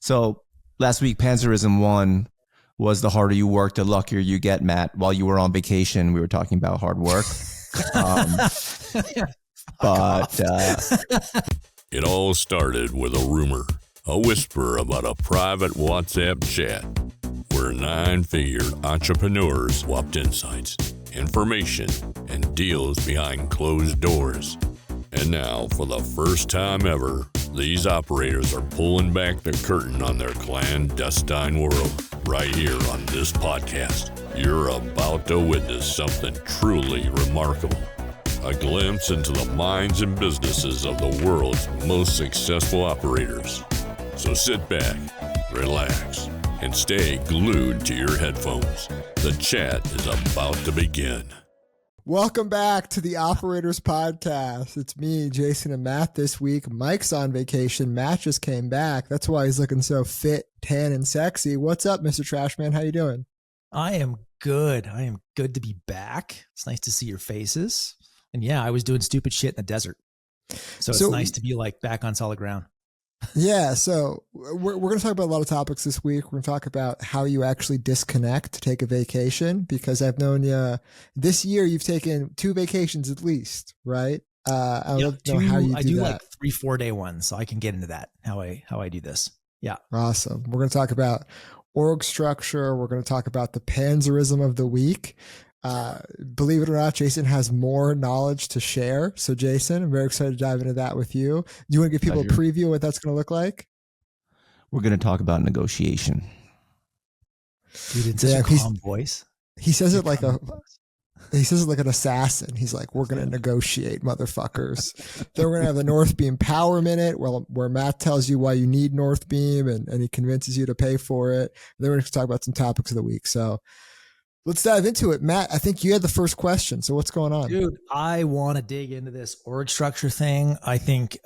So last week, Panzerism 1 was the harder you work, the luckier you get, Matt. While you were on vacation, we were talking about hard work. It all started with a rumor, a whisper about a private WhatsApp chat where 9-figure entrepreneurs swapped insights, information, and deals behind closed doors. And now, for the first time ever, these operators are pulling back the curtain on their clandestine world right here on this podcast. You're about to witness something truly remarkable. A glimpse into the minds and businesses of the world's most successful operators. So sit back, relax, and stay glued to your headphones. The chat is about to begin. Welcome back to the Operators Podcast. It's me, Jason, and Matt this week. Mike's on vacation. Matt just came back. That's why he's looking so fit, tan, and sexy. What's up, Mr. Trashman? How you doing? I am good. I am good to be back. It's nice to see your faces. And yeah, I was doing stupid shit in the desert. So it's nice to be like back on solid ground. Yeah, so we're going to talk about a lot of topics this week. We're going to talk about how you actually disconnect to take a vacation, because I've known you this year. You've taken 2 vacations at least, right? I love to know how you do that. I do like 3-4 day ones, so I can get into that, how I do this. Yeah. Awesome. We're going to talk about org structure. We're going to talk about the Panzerism of the week. Believe it or not, Jason has more knowledge to share. So Jason, I'm very excited to dive into that with you. Do you want to give people a preview of what that's going to look like? We're going to talk about negotiation. Dude, in such a calm voice. He says it like an assassin. He's like, we're going to negotiate, motherfuckers. Then we're going to have the Northbeam Power Minute where Matt tells you why you need Northbeam and he convinces you to pay for it. And then we're going to talk about some topics of the week. So let's dive into it. Matt, I think you had the first question. So what's going on? Dude, I want to dig into this org structure thing. I think,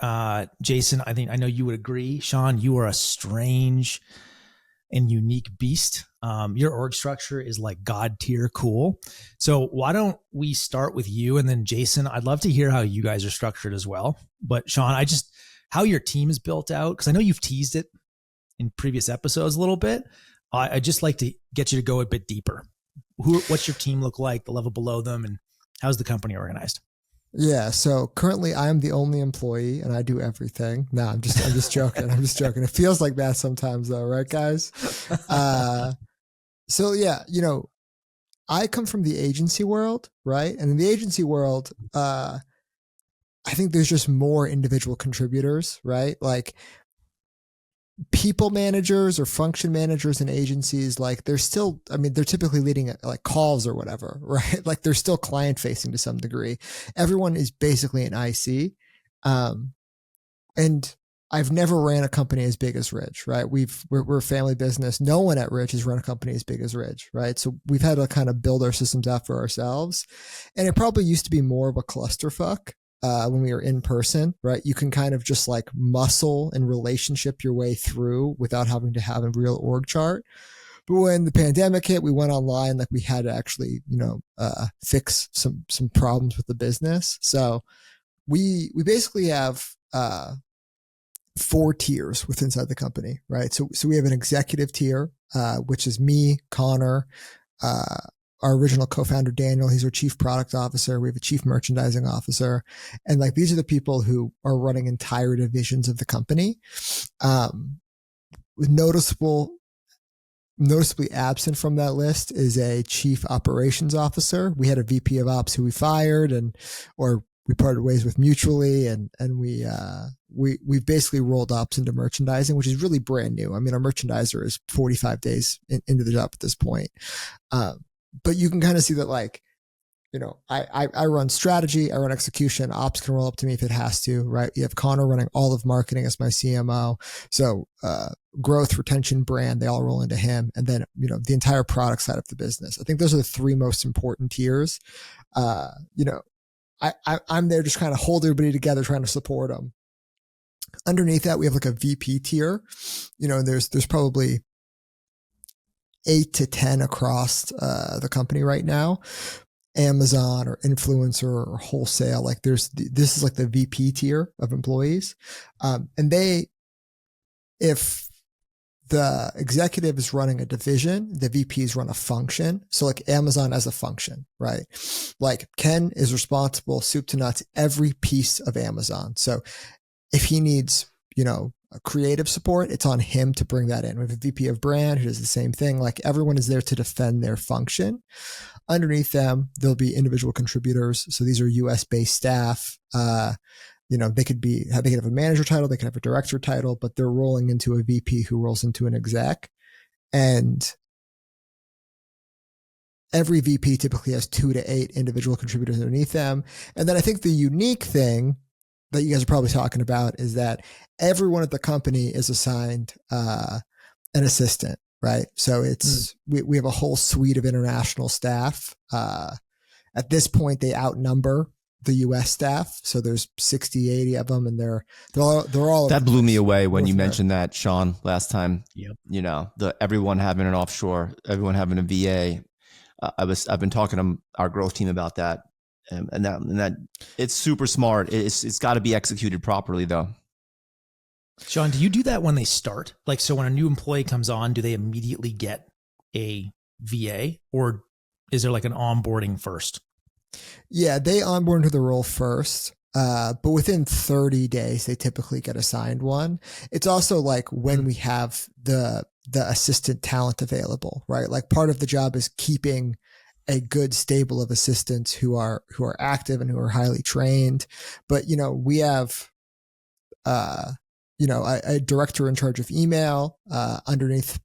Jason, I know you would agree. Sean, you are a strange and unique beast. Your org structure is like God tier cool. So why don't we start with you? And then Jason, I'd love to hear how you guys are structured as well. But Sean, how your team is built out, because I know you've teased it in previous episodes a little bit. I'd just like to get you to go a bit deeper. What's your team look like, the level below them, and how's the company organized? Yeah. So currently I'm the only employee and I do everything. No, I'm just joking. I'm just joking. It feels like that sometimes though. Right, guys? So yeah, I come from the agency world, right? And in the agency world, I think there's just more individual contributors, right? Like people managers or function managers in agencies, like they're typically leading like calls or whatever, right? Like they're still client facing to some degree. Everyone is basically an IC. And I've never ran a company as big as Ridge, right? We're a family business. No one at Ridge has run a company as big as Ridge, right? So we've had to kind of build our systems out for ourselves. And it probably used to be more of a clusterfuck. When we were in person, right? You can kind of just like muscle and relationship your way through without having to have a real org chart. But when the pandemic hit, we went online, like we had to actually, fix some problems with the business. So we basically have 4 tiers within inside the company, right? So we have an executive tier, which is me, Connor, our original co-founder, Daniel. He's our chief product officer. We have a chief merchandising officer. And like, these are the people who are running entire divisions of the company. Noticeably absent from that list is a chief operations officer. We had a VP of ops who we fired or we parted ways with mutually. And we've basically rolled ops into merchandising, which is really brand new. I mean, our merchandiser is 45 days into the job at this point. But you can kind of see that, like, I run strategy, I run execution, ops can roll up to me if it has to, right? You have Connor running all of marketing as my CMO. So, growth, retention, brand, they all roll into him. And then, the entire product side of the business. I think those are the 3 most important tiers. I'm there just kind of hold everybody together, trying to support them. Underneath that, we have like a VP tier, there's probably 8 to 10 across the company right now. Amazon or influencer or wholesale, like this is like the VP tier of employees. And if the executive is running a division, the VPs run a function. So like Amazon as a function, right? Like Ken is responsible, soup to nuts, every piece of Amazon. So if he needs, a creative support, it's on him to bring that in. We have a VP of brand who does the same thing. Like everyone is there to defend their function. Underneath them, there'll be individual contributors. So these are US based staff. They could have a manager title, they could have a director title, but they're rolling into a VP who rolls into an exec. And every VP typically has 2 to 8 individual contributors underneath them. And then I think the unique thing that you guys are probably talking about is that everyone at the company is assigned an assistant, right? So it's we have a whole suite of international staff. At this point, they outnumber the US staff. So there's 60, 80 of them, and they're all that blew me away when you mentioned that, Sean, last time. Yep. Everyone having an offshore, everyone having a VA. I've been talking to our growth team about that. And that it's super smart. It's got to be executed properly, though. Sean, do you do that when they start? Like, so when a new employee comes on, do they immediately get a VA, or is there like an onboarding first? Yeah, they onboard into the role first. But within 30 days, they typically get assigned one. It's also like when we have the assistant talent available, right? Like part of the job is keeping a good stable of assistants who are active and who are highly trained. But, we have, a director in charge of email. Underneath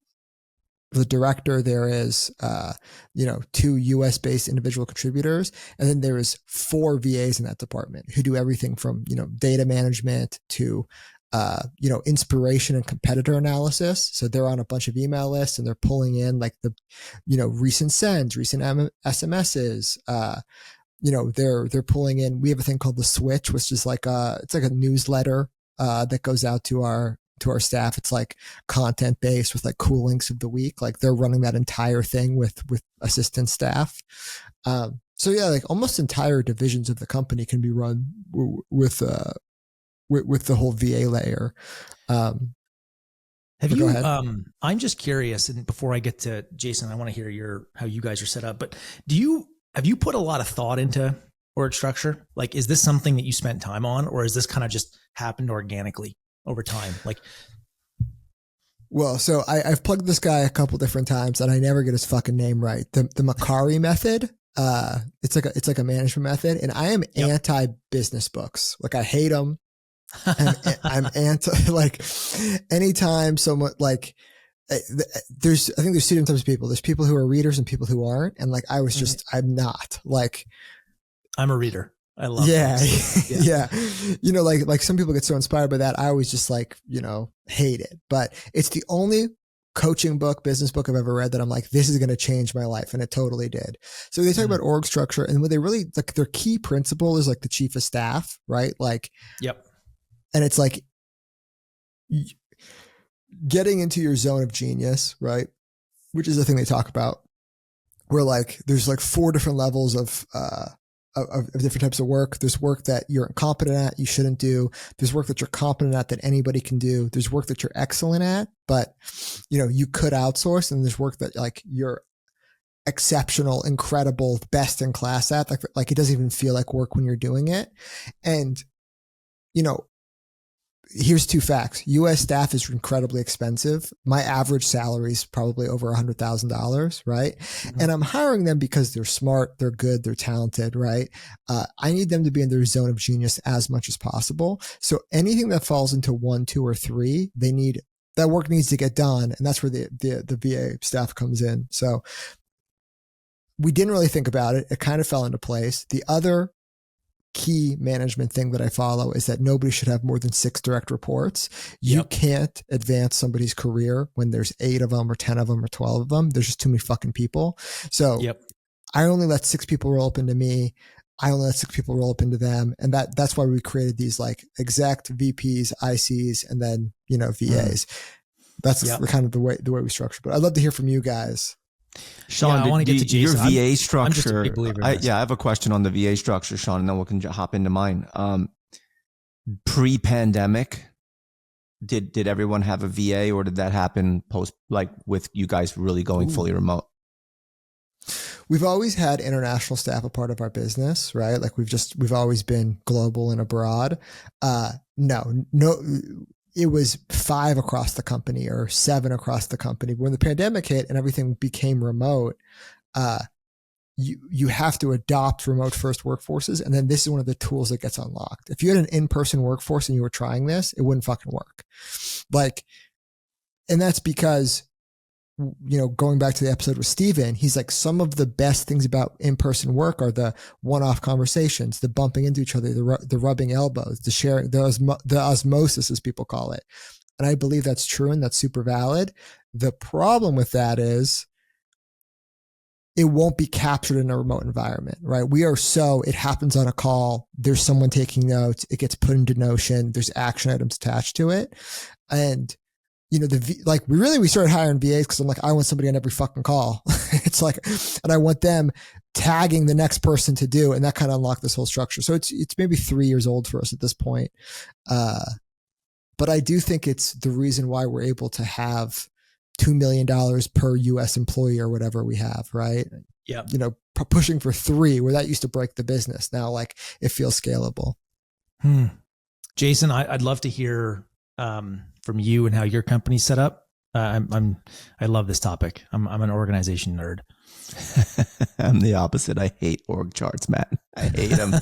the director, there is, 2 US based individual contributors. And then there is 4 VAs in that department who do everything from, data management to, inspiration and competitor analysis. So they're on a bunch of email lists and they're pulling in like the, recent sends, recent SMSs. They're pulling in. We have a thing called the Switch, which is it's like a newsletter that goes out to our staff. It's like content based with like cool links of the week. Like they're running that entire thing with assistant staff. So yeah, like almost entire divisions of the company can be run with the whole VA layer. Have you, I'm just curious, and before I get to Jason, I want to hear how you guys are set up, but have you put a lot of thought into org structure? Like, is this something that you spent time on, or is this kind of just happened organically over time? Like, well, so I've plugged this guy a couple different times and I never get his fucking name right. The Macari method. It's like a management method, and I am anti business books. Like I hate them. I'm anti, like anytime someone like I think there's 2 different types of people. There's people who are readers and people who aren't. And like, I was just, I'm not like, I'm a reader. I love yeah. Like some people get so inspired by that. I always just like, hate it, but it's the only coaching book, business book I've ever read that I'm like, this is going to change my life. And it totally did. So they talk about org structure, and what they really like, their key principle is like the chief of staff, right? Like, yep. And it's like getting into your zone of genius, right? Which is the thing they talk about, where like there's like 4 different levels of different types of work. There's work that you're incompetent at, you shouldn't do. There's work that you're competent at that anybody can do. There's work that you're excellent at, but you could outsource. And there's work that like you're exceptional, incredible, best in class at. Like it doesn't even feel like work when you're doing it. And here's 2 facts. US staff is incredibly expensive. My average salary is probably over $100,000, right? Mm-hmm. And I'm hiring them because they're smart, they're good, they're talented, right? I need them to be in their zone of genius as much as possible. So anything that falls into 1, 2, or 3, that work needs to get done. And that's where the VA staff comes in. So we didn't really think about it. It kind of fell into place. The other key management thing that I follow is that nobody should have more than 6 direct reports. You can't advance somebody's career when there's 8 of them or 10 of them or 12 of them. There's just too many fucking people. So I only let 6 people roll up into me. I only let 6 people roll up into them. And that's why we created these like exec VPs, ICs, and then, VAs. That's kind of the way we structure. But I'd love to hear from you guys. Sean, I want to get to Jason. Your VA structure. I'm just a big believer in this. I have a question on the VA structure, Sean, and then we can hop into mine. Pre-pandemic, did everyone have a VA, or did that happen post, like with you guys really going fully remote? We've always had international staff a part of our business, right? Like we've always been global and abroad. No, it was 5 across the company or 7 across the company. When the pandemic hit and everything became remote, you have to adopt remote first workforces. And then this is one of the tools that gets unlocked. If you had an in-person workforce and you were trying this, it wouldn't fucking work. Like, and that's because, going back to the episode with Steven, he's like, some of the best things about in-person work are the one-off conversations, the bumping into each other, the rubbing elbows, the sharing, the osmosis, as people call it. And I believe that's true and that's super valid. The problem with that is it won't be captured in a remote environment, right? It happens on a call. There's someone taking notes. It gets put into Notion. There's action items attached to it. And we started hiring VAs because I'm like, I want somebody on every fucking call. It's like, and I want them tagging the next person to do, and that kind of unlocked this whole structure. So it's maybe 3 years old for us at this point. But I do think it's the reason why we're able to have $2 million per US employee or whatever we have, right? Yeah. Pushing for 3 where that used to break the business. Now, like, it feels scalable. Jason, I'd love to hear from you and how your company's set up. I love this topic. I'm an organization nerd. I'm the opposite. I hate org charts, Matt. I hate them.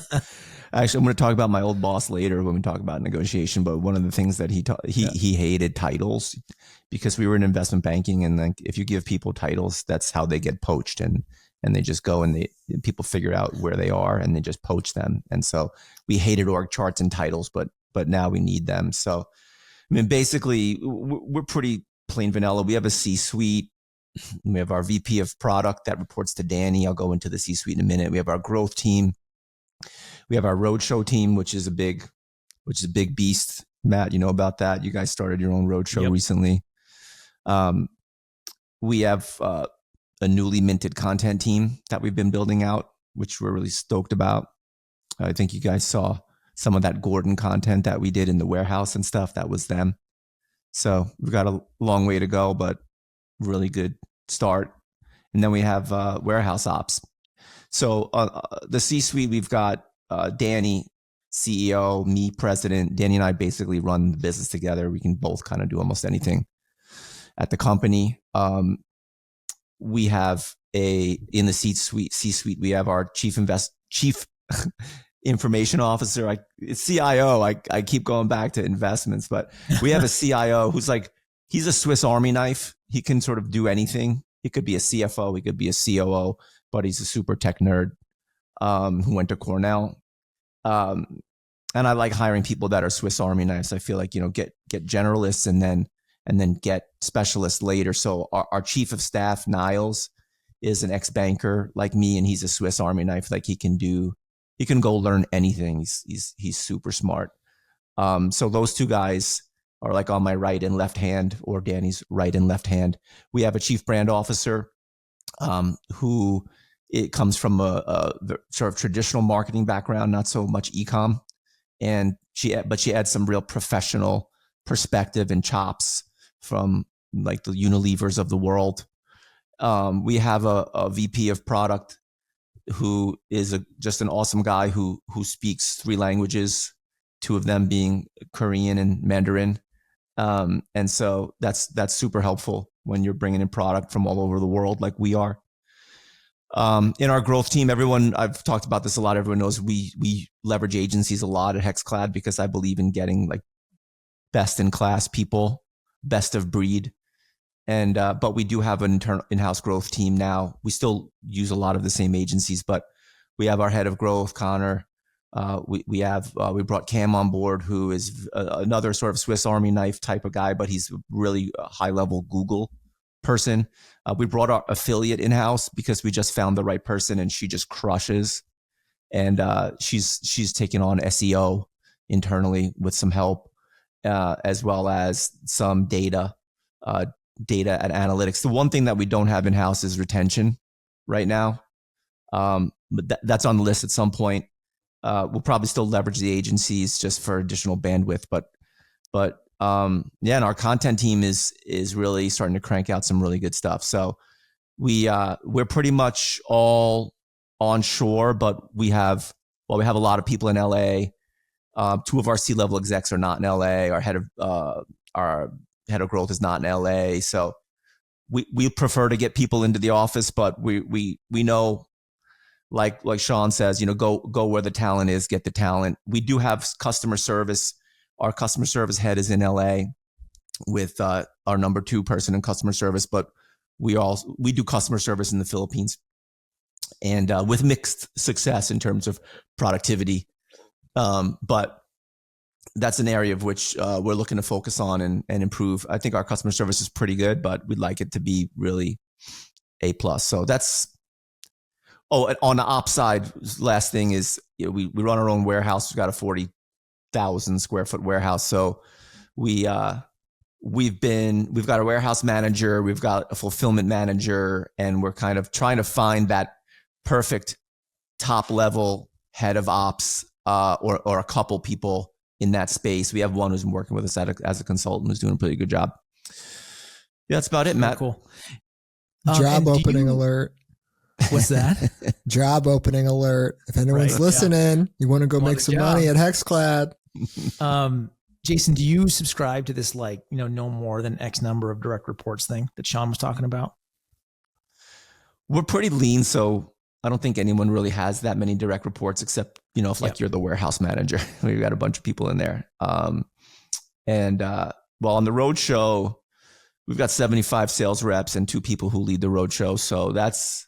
Actually, I'm going to talk about my old boss later when we talk about negotiation. But one of the things that he hated titles, because we were in investment banking, and like if you give people titles, that's how they get poached, and they just go and people figure out where they are and they just poach them. And so we hated org charts and titles, but now we need them. So I mean, basically, we're pretty plain vanilla. We have a C-suite. We have our VP of product that reports to Danny. I'll go into the C-suite in a minute. We have our growth team. We have our roadshow team, which is a big beast. Matt, you know about that. You guys started your own roadshow recently. We have a newly minted content team that we've been building out, which we're really stoked about. I think you guys saw some of that Gordon content that we did in the warehouse and stuff. That was them. So we've got a long way to go, but really good start. And then we have warehouse ops. So the C-suite, we've got Danny, CEO, me, president. Danny and I basically run the business together. We can both kind of do almost anything at the company. We have in the C-suite, we have our chief information officer. It's CIO. I keep going back to investments, but we have a CIO who's like, he's a Swiss Army knife. He can sort of do anything. He could be a CFO. He could be a COO, but he's a super tech nerd who went to Cornell. And I like hiring people that are Swiss Army knives. I feel like, get generalists and then get specialists later. So our chief of staff, Niles, is an ex-banker like me, and he's a Swiss Army knife. Like he can go learn anything. He's super smart. So those two guys are like on my right and left hand, or Danny's right and left hand. We have a chief brand officer who it comes from a sort of traditional marketing background, not so much e-com. And she adds some real professional perspective and chops from like the Unilevers of the world. We have a VP of product who is just an awesome guy who speaks 3 languages, 2 of them being Korean and Mandarin. And so that's super helpful when you're bringing in product from all over the world like we are. In our growth team, I've talked about this a lot. Everyone knows we leverage agencies a lot at HexClad because I believe in getting like best in class people, best of breed. And, but we do have an internal in-house growth team now. We still use a lot of the same agencies, but we have our head of growth, Connor. We brought Cam on board, who is another sort of Swiss Army knife type of guy, but he's really a high level Google person. We brought our affiliate in-house because we just found the right person, and she just crushes. And she's taken on SEO internally with some help, as well as some data and analytics. The one thing that we don't have in-house is retention right now. But that's on the list at some point. We'll probably still leverage the agencies just for additional bandwidth, but And our content team is really starting to crank out some really good stuff. So we're pretty much all onshore, but we have a lot of people in LA. Two of our C-level execs are not in LA. Our head of growth is not in LA. So we prefer to get people into the office, but we know, like Sean says, go where the talent is, get the talent. We do have customer service. Our customer service head is in LA with our number 2 person in customer service, but we do customer service in the Philippines, and with mixed success in terms of productivity. But that's an area of which we're looking to focus on and improve. I think our customer service is pretty good, but we'd like it to be really A+. So that's, on the ops side, last thing is, we run our own warehouse. We've got a 40,000 square foot warehouse. So we've got a warehouse manager, we've got a fulfillment manager, and we're kind of trying to find that perfect top level head of ops, or a couple people in that space. We have one who's been working with us as a consultant, who's doing a pretty good job. Yeah, that's about it, Matt. Cool. Job opening alert. What's that? Job opening alert. If anyone's listening, you want to go make some money at HexClad. Jason, do you subscribe to this, no more than X number of direct reports thing that Sean was talking about? We're pretty lean, so I don't think anyone really has that many direct reports, except, if you're the warehouse manager. We've got a bunch of people in there. On the road show, we've got 75 sales reps and 2 people who lead the road show. So that's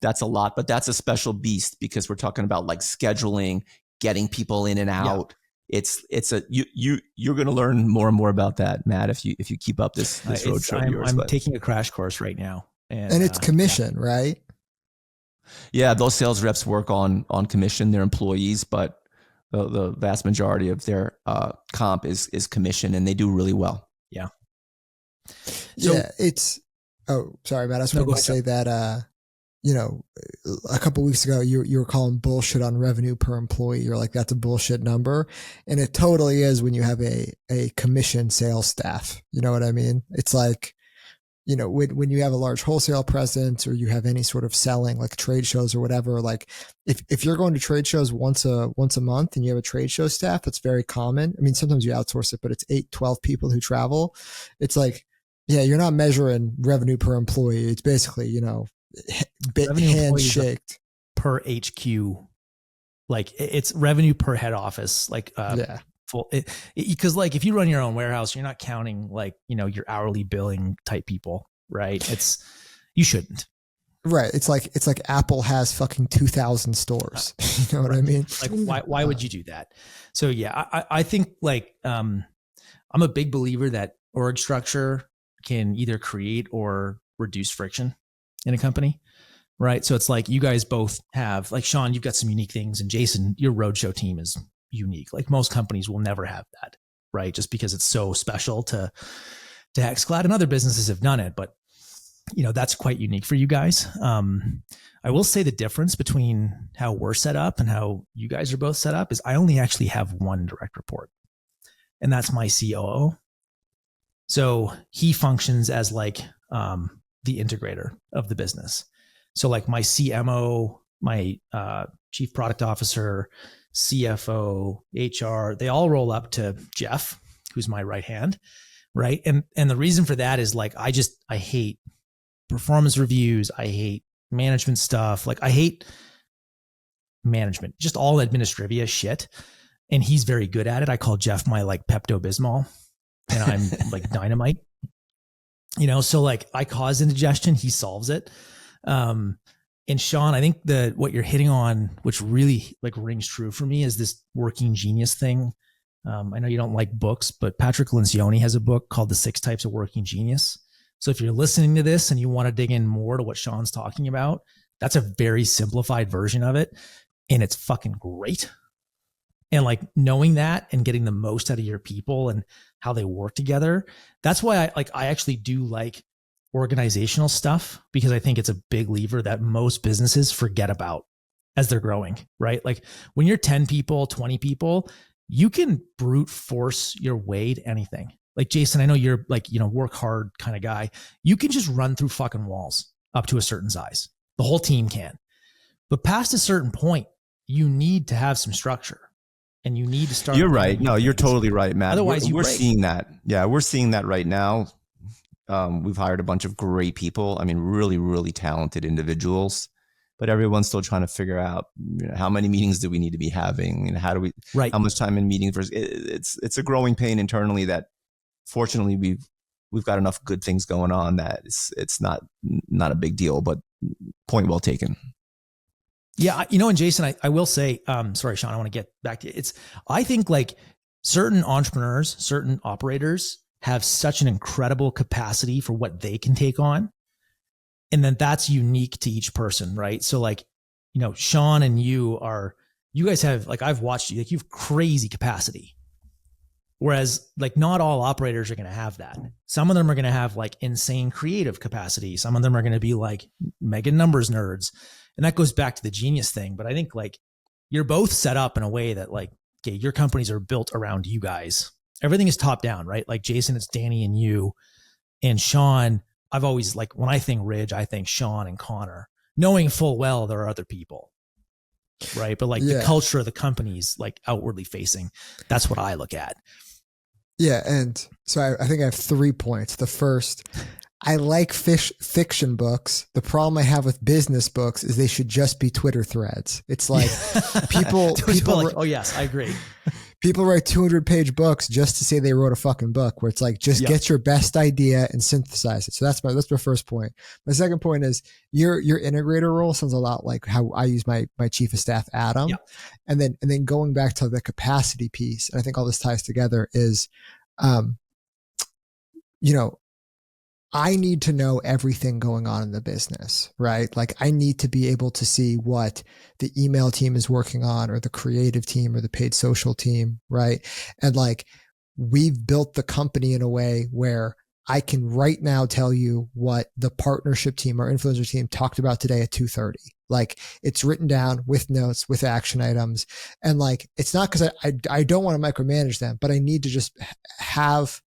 a lot, but that's a special beast, because we're talking about scheduling, getting people in and out. Yeah. You're going to learn more and more about that, Matt, if you keep up this road show of yours. I'm taking a crash course right now, and it's commission, right? Yeah, those sales reps work on commission. They're employees, but the vast majority of their comp is commission, and they do really well. Yeah. It's. Oh, sorry, Matt. I was going to say that. A couple of weeks ago, you were calling bullshit on revenue per employee. You're like, that's a bullshit number, and it totally is when you have a commission sales staff. You know what I mean? It's like, when you have a large wholesale presence, or you have any sort of selling, like trade shows or whatever, like if you're going to trade shows once a month and you have a trade show staff, that's very common. I mean, sometimes you outsource it, but it's 8-12 people who travel. It's like, yeah, you're not measuring revenue per employee. It's basically, handshaked per HQ. Like it's revenue per head office. Because if you run your own warehouse, you're not counting your hourly billing type people, right? You shouldn't. Right. It's like Apple has fucking 2,000 stores. You know what I mean? Why would you do that? So yeah, I think I'm a big believer that org structure can either create or reduce friction in a company. Right. So it's like you guys both have, Sean, you've got some unique things, and Jason, your roadshow team is unique. Most companies will never have that, right? Just because it's so special to HexClad, and other businesses have done it, but that's quite unique for you guys. I will say the difference between how we're set up and how you guys are both set up is I only actually have one direct report, and that's my COO. So he functions as the integrator of the business. So my CMO, my chief product officer, CFO, HR, they all roll up to Jeff, who's my right hand, right? And the reason for that is I hate performance reviews. I hate management stuff. I hate management, just all administrivia shit. And he's very good at it. I call Jeff my Pepto-Bismol, and I'm dynamite. So I cause indigestion, he solves it. And Sean, I think what you're hitting on, which really rings true for me, is this working genius thing. I know you don't like books, but Patrick Lencioni has a book called The 6 Types of Working Genius. So if you're listening to this and you want to dig in more to what Sean's talking about, that's a very simplified version of it. And it's fucking great. And knowing that and getting the most out of your people and how they work together. That's why I actually do like organizational stuff, because I think it's a big lever that most businesses forget about as they're growing, right? When you're 10 people, 20 people, you can brute force your way to anything. like Jason, I know you're like, work hard kind of guy. You can just run through fucking walls up to a certain size. The whole team can. But past a certain point, you need to have some structure and you need to start. You're right. No, you're totally right, Matt. Otherwise, we're seeing that. Yeah, we're seeing that right now. We've hired a bunch of great people. I mean, really, really talented individuals, but everyone's still trying to figure out, how many meetings do we need to be having, and how do we, how much time in meetings versus, it's a growing pain internally that fortunately we've got enough good things going on that it's not a big deal, but point well taken. Yeah. And Jason, I will say, sorry, Sean, I want to get back to it. I think like certain entrepreneurs, certain operators have such an incredible capacity for what they can take on. And then that's unique to each person, right? So like, Sean and you guys have, like, I've watched you, like, you have crazy capacity. Whereas like not all operators are going to have that. Some of them are going to have like insane creative capacity. Some of them are going to be like mega numbers nerds. And that goes back to the genius thing. But I think like you're both set up in a way that like, okay, your companies are built around you guys. Everything is top down, right? Like Jason, it's Danny and you. And Sean, I've always, like, when I think Ridge, I think Sean and Connor, knowing full well there are other people, right? But like the culture of the company's like outwardly facing. That's what I look at. Yeah. And so I think I have 3 points. The first, I like fiction books. The problem I have with business books is they should just be Twitter threads. It's like people like, oh yes, I agree. People write 200-page books just to say they wrote a fucking book, where it's like, just get your best idea and synthesize it. So that's my first point. My second point is your integrator role sounds a lot like how I use my chief of staff, Adam. And then going back to the capacity piece, and I think all this ties together, is, I need to know everything going on in the business, right? Like I need to be able to see what the email team is working on, or the creative team, or the paid social team, right? And like we've built the company in a way where I can right now tell you what the partnership team or influencer team talked about today at 2:30. Like it's written down with notes, with action items. And like, it's not because I don't want to micromanage them, but I need to just have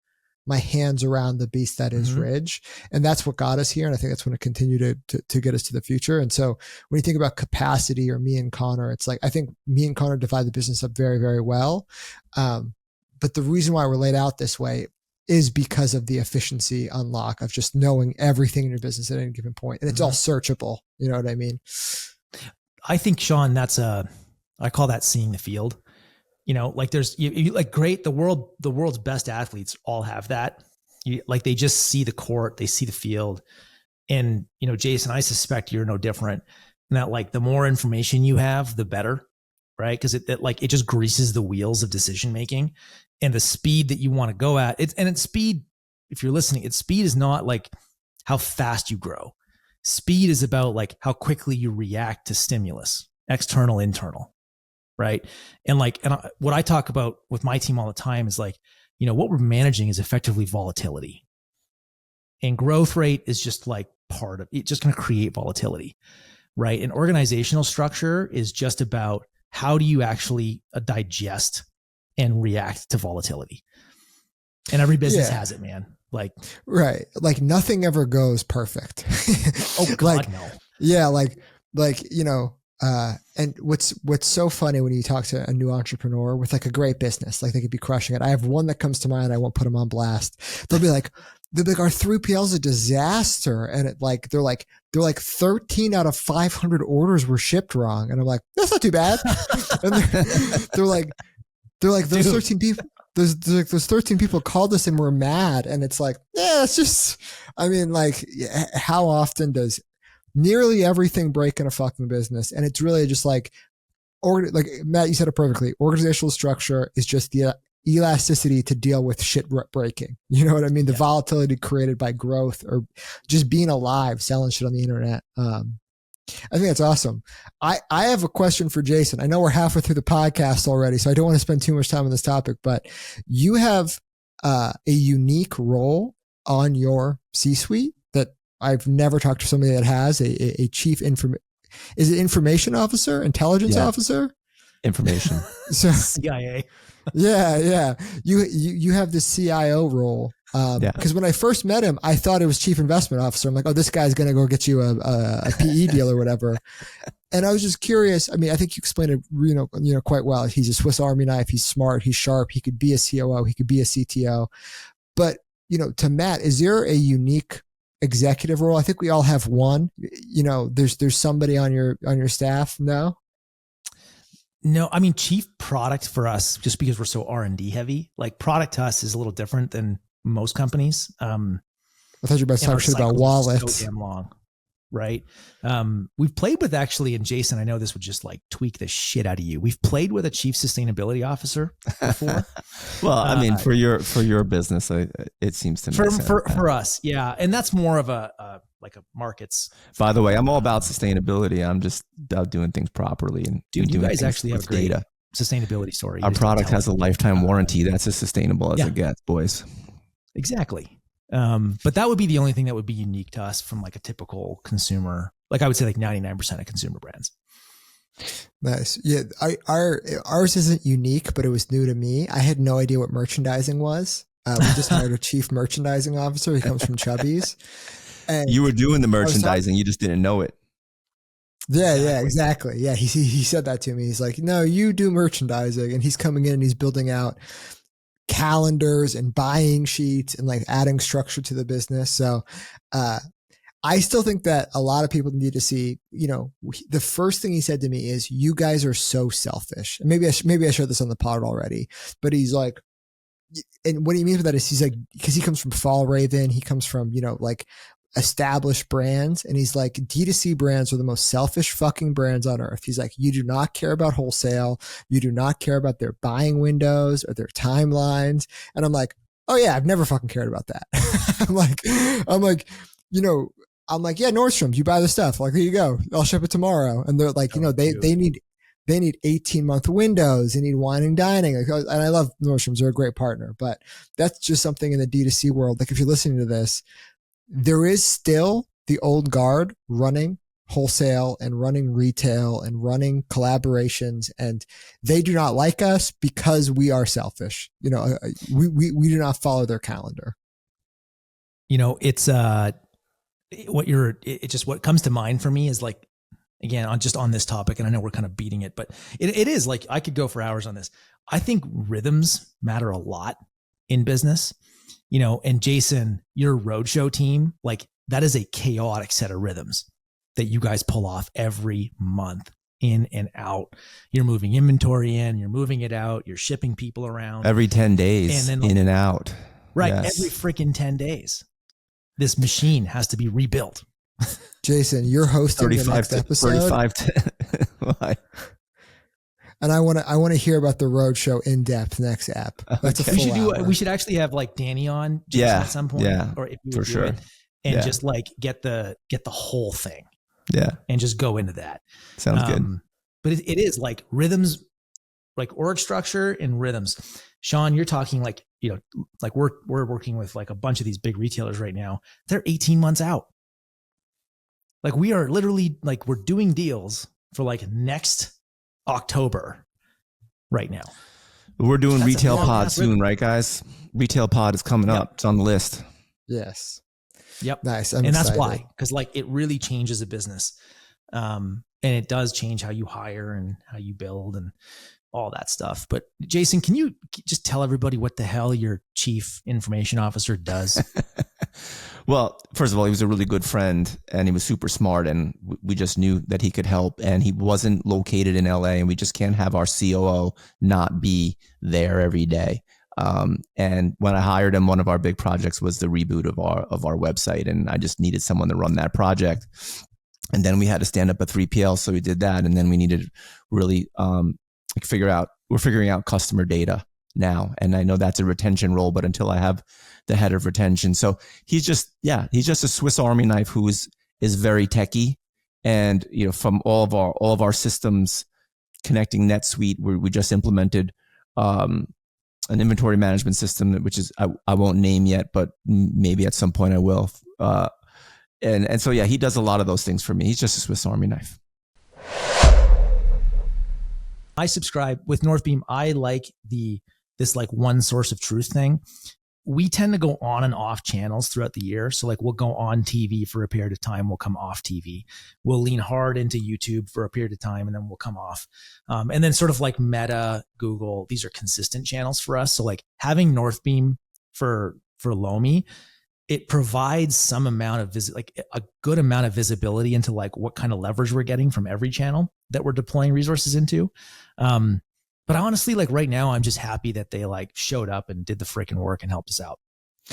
my hands around the beast that is Ridge. And that's what got us here. And I think that's going to continue to get us to the future. And so when you think about capacity, or me and Connor, it's like, I think me and Connor divide the business up very, very well. But the reason why we're laid out this way is because of the efficiency unlock of just knowing everything in your business at any given point. And it's all searchable. You know what I mean? I think, Sean, I call that seeing the field. Like there's you like great, the world's best athletes all have that. Like they just see the court, they see the field. And, Jason, I suspect you're no different. And that like the more information you have, the better, right? Because it just greases the wheels of decision making, and the speed that you want to go at. It's speed. If you're listening, speed is not like how fast you grow. Speed is about like how quickly you react to stimulus, external, internal. Right. And what I talk about with my team all the time is like, what we're managing is effectively volatility, and growth rate is just like part of it, just going to create volatility. Right. And organizational structure is just about how do you actually digest and react to volatility. And every business has it, man. Like, right. Like nothing ever goes perfect. Oh God, no. Yeah. And what's so funny when you talk to a new entrepreneur with like a great business, like they could be crushing it. I have one that comes to mind. I won't put them on blast. They'll be like, our 3PL is a disaster. And they're like 13 out of 500 orders were shipped wrong. And I'm like, that's not too bad. And they're like, those 13 people, those 13 people called us and were mad. And it's like, yeah, it's just, I mean, like how often does nearly everything break in a fucking business? And it's really just like Matt, you said it perfectly. Organizational structure is just the elasticity to deal with shit breaking. You know what I mean? The volatility created by growth or just being alive, selling shit on the internet. I think that's awesome. I have a question for Jason. I know we're halfway through the podcast already, so I don't want to spend too much time on this topic, but you have a unique role on your C-suite that I've never talked to somebody that has a chief is it information officer, intelligence officer? information. So CIA. yeah. You have the CIO role. Because when I first met him, I thought it was chief investment officer. I'm like, oh, this guy's going to go get you a PE deal or whatever. And I was just curious. I mean, I think you explained it, quite well. He's a Swiss Army knife. He's smart. He's sharp. He could be a COO. He could be a CTO. But, to Matt, is there a unique executive role? I think we all have one. There's somebody on your staff. No. No, I mean, chief product for us, just because we're so R&D heavy, like product to us is a little different than most companies. I thought you were about to talk shit about wallets. So damn long, right? We've played with actually, and Jason, I know this would just like tweak the shit out of you. We've played with a chief sustainability officer before. Well, I mean, for your business, it seems to make sense. For us, yeah, and that's more of a markets. By the way, I'm all about sustainability. I'm just about doing things properly and dude, you guys actually have great data. Sustainability story. Our product has a lifetime warranty. That's as sustainable as it gets, boys. Exactly. But that would be the only thing that would be unique to us from like a typical consumer. Like I would say like 99% of consumer brands. Nice. Yeah. Ours isn't unique, but it was new to me. I had no idea what merchandising was. We just hired a chief merchandising officer. He comes from Chubby's. And you were doing the merchandising. You just didn't know it. Yeah, exactly. Yeah. He said that to me. He's like, no, you do merchandising. And he's coming in and he's building out calendars and buying sheets and like adding structure to the business. So, I still think that a lot of people need to see, the first thing he said to me is, you guys are so selfish. And maybe I shared this on the pod already, but he's like, and what he means by that is he's like, because he comes from Fall Raven, he comes from, like established brands. And he's like, D2C brands are the most selfish fucking brands on earth. He's like, you do not care about wholesale. You do not care about their buying windows or their timelines. And I'm like, oh yeah, I've never fucking cared about that. I'm like, yeah, Nordstrom's, you buy the stuff. Like, here you go. I'll ship it tomorrow. And they're like, they need 18-month windows. They need wine and dining. And I love Nordstrom's. They're a great partner, but that's just something in the D2C world. Like if you're listening to this, there is still the old guard running wholesale and running retail and running collaborations. And they do not like us because we are selfish. We do not follow their calendar. It's, what comes to mind for me is like, again, on this topic, and I know we're kind of beating it, but it is like, I could go for hours on this. I think rhythms matter a lot in business, and Jason, your roadshow team, like that is a chaotic set of rhythms that you guys pull off every month, in and out. You're moving inventory in, you're moving it out, you're shipping people around every 10 days, and then, in and out. Right. Yes. Every freaking 10 days. This machine has to be rebuilt. Jason, you're hosting the next episode. 35 and I want to hear about the roadshow in depth next app. That's okay. a full hour. We should actually have like Danny on, Jason, at some point, or if you would do it, and just like get the whole thing, and just go into that. Sounds good. But it is like rhythms, like org structure and rhythms. Sean, you're talking like like we're working with like a bunch of these big retailers right now. They're 18 months out. Like we are literally like we're doing deals for like next October right now. We're doing retail pod soon, right, guys? Retail pod is coming up. It's on the list. Yes. Yep. Nice. And that's why, because like it really changes a business, and it does change how you hire and how you build and all that stuff. But Jason, can you just tell everybody what the hell your chief information officer does? Well, first of all, he was a really good friend and he was super smart, and we just knew that he could help, and he wasn't located in LA, and we just can't have our COO not be there every day. And when I hired him, one of our big projects was the reboot of our website, and I just needed someone to run that project. And then we had to stand up a 3PL, so we did that. And then we needed really we're figuring out customer data now. And I know that's a retention role, but until I have the head of retention. So he's just a Swiss Army knife who is very techie. And, from all of our systems connecting NetSuite, we just implemented, an inventory management system, which is, I won't name yet, but maybe at some point I will. And so, he does a lot of those things for me. He's just a Swiss Army knife. I subscribe with Northbeam. I like this like one source of truth thing. We tend to go on and off channels throughout the year. So like we'll go on TV for a period of time. We'll come off TV. We'll lean hard into YouTube for a period of time and then we'll come off. And then sort of like Meta, Google, these are consistent channels for us. So like having Northbeam for Lomi, it provides some amount of like a good amount of visibility into like what kind of leverage we're getting from every channel that we're deploying resources into. But honestly, like right now, I'm just happy that they like showed up and did the freaking work and helped us out.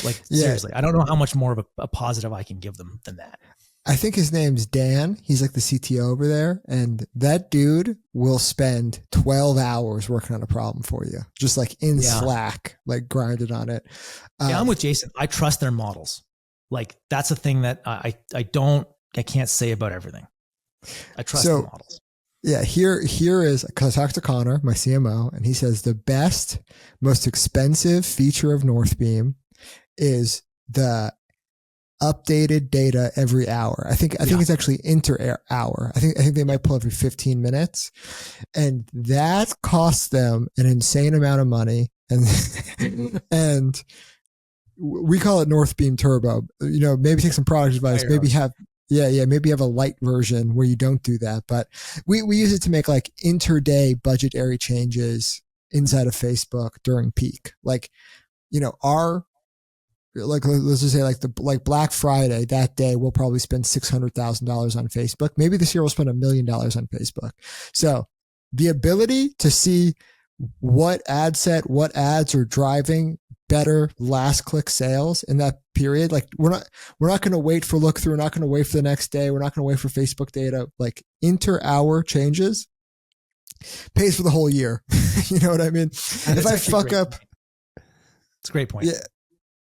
Like seriously, I don't know how much more of a positive I can give them than that. I think his name's Dan. He's like the CTO over there. And that dude will spend 12 hours working on a problem for you. Just like in Slack, like grinded on it. Yeah, I'm with Jason. I trust their models. Like that's a thing that I can't say about everything. I trust the models. Yeah, here is, because I talked to Connor, my CMO, and he says the best, most expensive feature of Northbeam is the updated data every hour. I think it's actually inter-hour. I think they might pull every 15 minutes, and that costs them an insane amount of money. And we call it Northbeam Turbo. You know, maybe take some product advice. Maybe have. Maybe you have a light version where you don't do that, but we use it to make like inter-day budgetary changes inside of Facebook during peak. Like, you know, let's just say like Black Friday, that day we'll probably spend $600,000 on Facebook. Maybe this year we'll spend $1 million on Facebook. So the ability to see what ad set, what ads are driving better last click sales in that period. Like we're not going to wait for look through. We're not going to wait for the next day. We're not going to wait for Facebook data. Like inter-hour changes pays for the whole year. You know what I mean? If I fuck up, it's a great point. Yeah.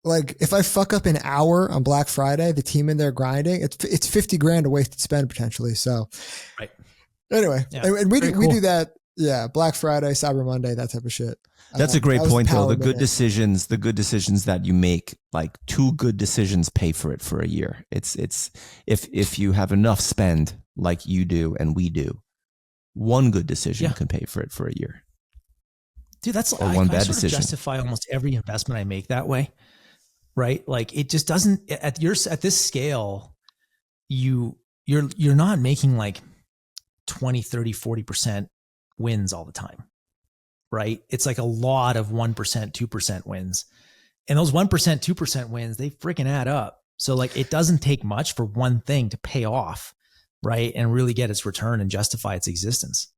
Like if I fuck up an hour on Black Friday, the team in there grinding, it's $50,000 a wasted spend potentially. So right. Anyway, and we do that. Yeah. Black Friday, Cyber Monday, that type of shit. That's a great point though. The good decisions that you make, like 2 good decisions pay for it for a year. It's if you have enough spend like you do and we do, 1 good decision can pay for it for a year. Dude, that's or one bad decision. Justify almost every investment I make that way, right? Like it just doesn't at this scale, you're not making like 20, 30, 40% wins all the time. Right? It's like a lot of 1%, 2% wins. And those 1%, 2% wins, they freaking add up. So like it doesn't take much for one thing to pay off, right? And really get its return and justify its existence.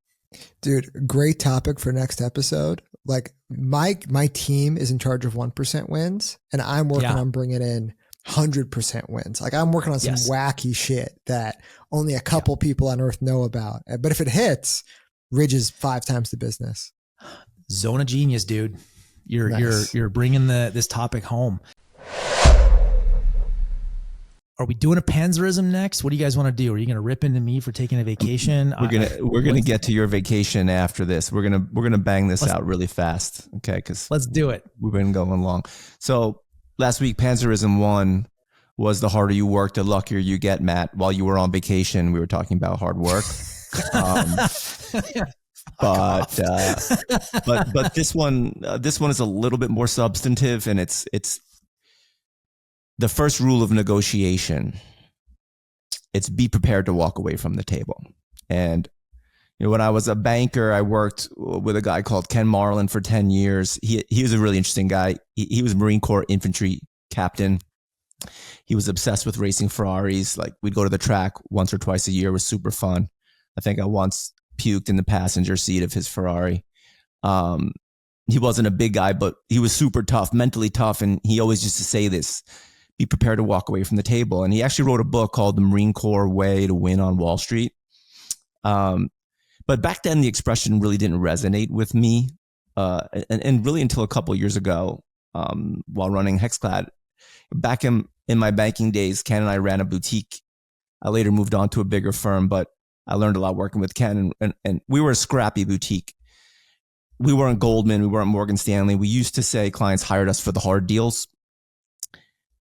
Dude, great topic for next episode. Like my team is in charge of 1% wins and I'm working on bringing in 100% wins. Like I'm working on some wacky shit that only a couple people on earth know about. But if it hits, Ridge is 5 times the business. Zone of genius, dude. You're bringing this topic home. Are we doing a Panzerism next? What do you guys want to do? Are you going to rip into me for taking a vacation? We're gonna get to your vacation after this. We're gonna bang this out really fast, okay? Because let's do it. We've been going long. So last week, Panzerism 1 was the harder you work, the luckier you get. Matt, while you were on vacation, we were talking about hard work. But this one is a little bit more substantive, and it's the first rule of negotiation. It's be prepared to walk away from the table. And you know, when I was a banker, I worked with a guy called Ken Marlin for 10 years. He was a really interesting guy. He was Marine Corps infantry captain. He was obsessed with racing Ferraris. Like we'd go to the track once or twice a year. It was super fun. I think I once puked in the passenger seat of his Ferrari. He wasn't a big guy, but he was super tough, mentally tough. And he always used to say this, be prepared to walk away from the table. And he actually wrote a book called The Marine Corps Way to Win on Wall Street. But back then the expression really didn't resonate with me. And really until a couple of years ago, while running Hexclad, back in my banking days, Ken and I ran a boutique. I later moved on to a bigger firm, but I learned a lot working with Ken, and we were a scrappy boutique. We weren't Goldman. We weren't Morgan Stanley. We used to say clients hired us for the hard deals.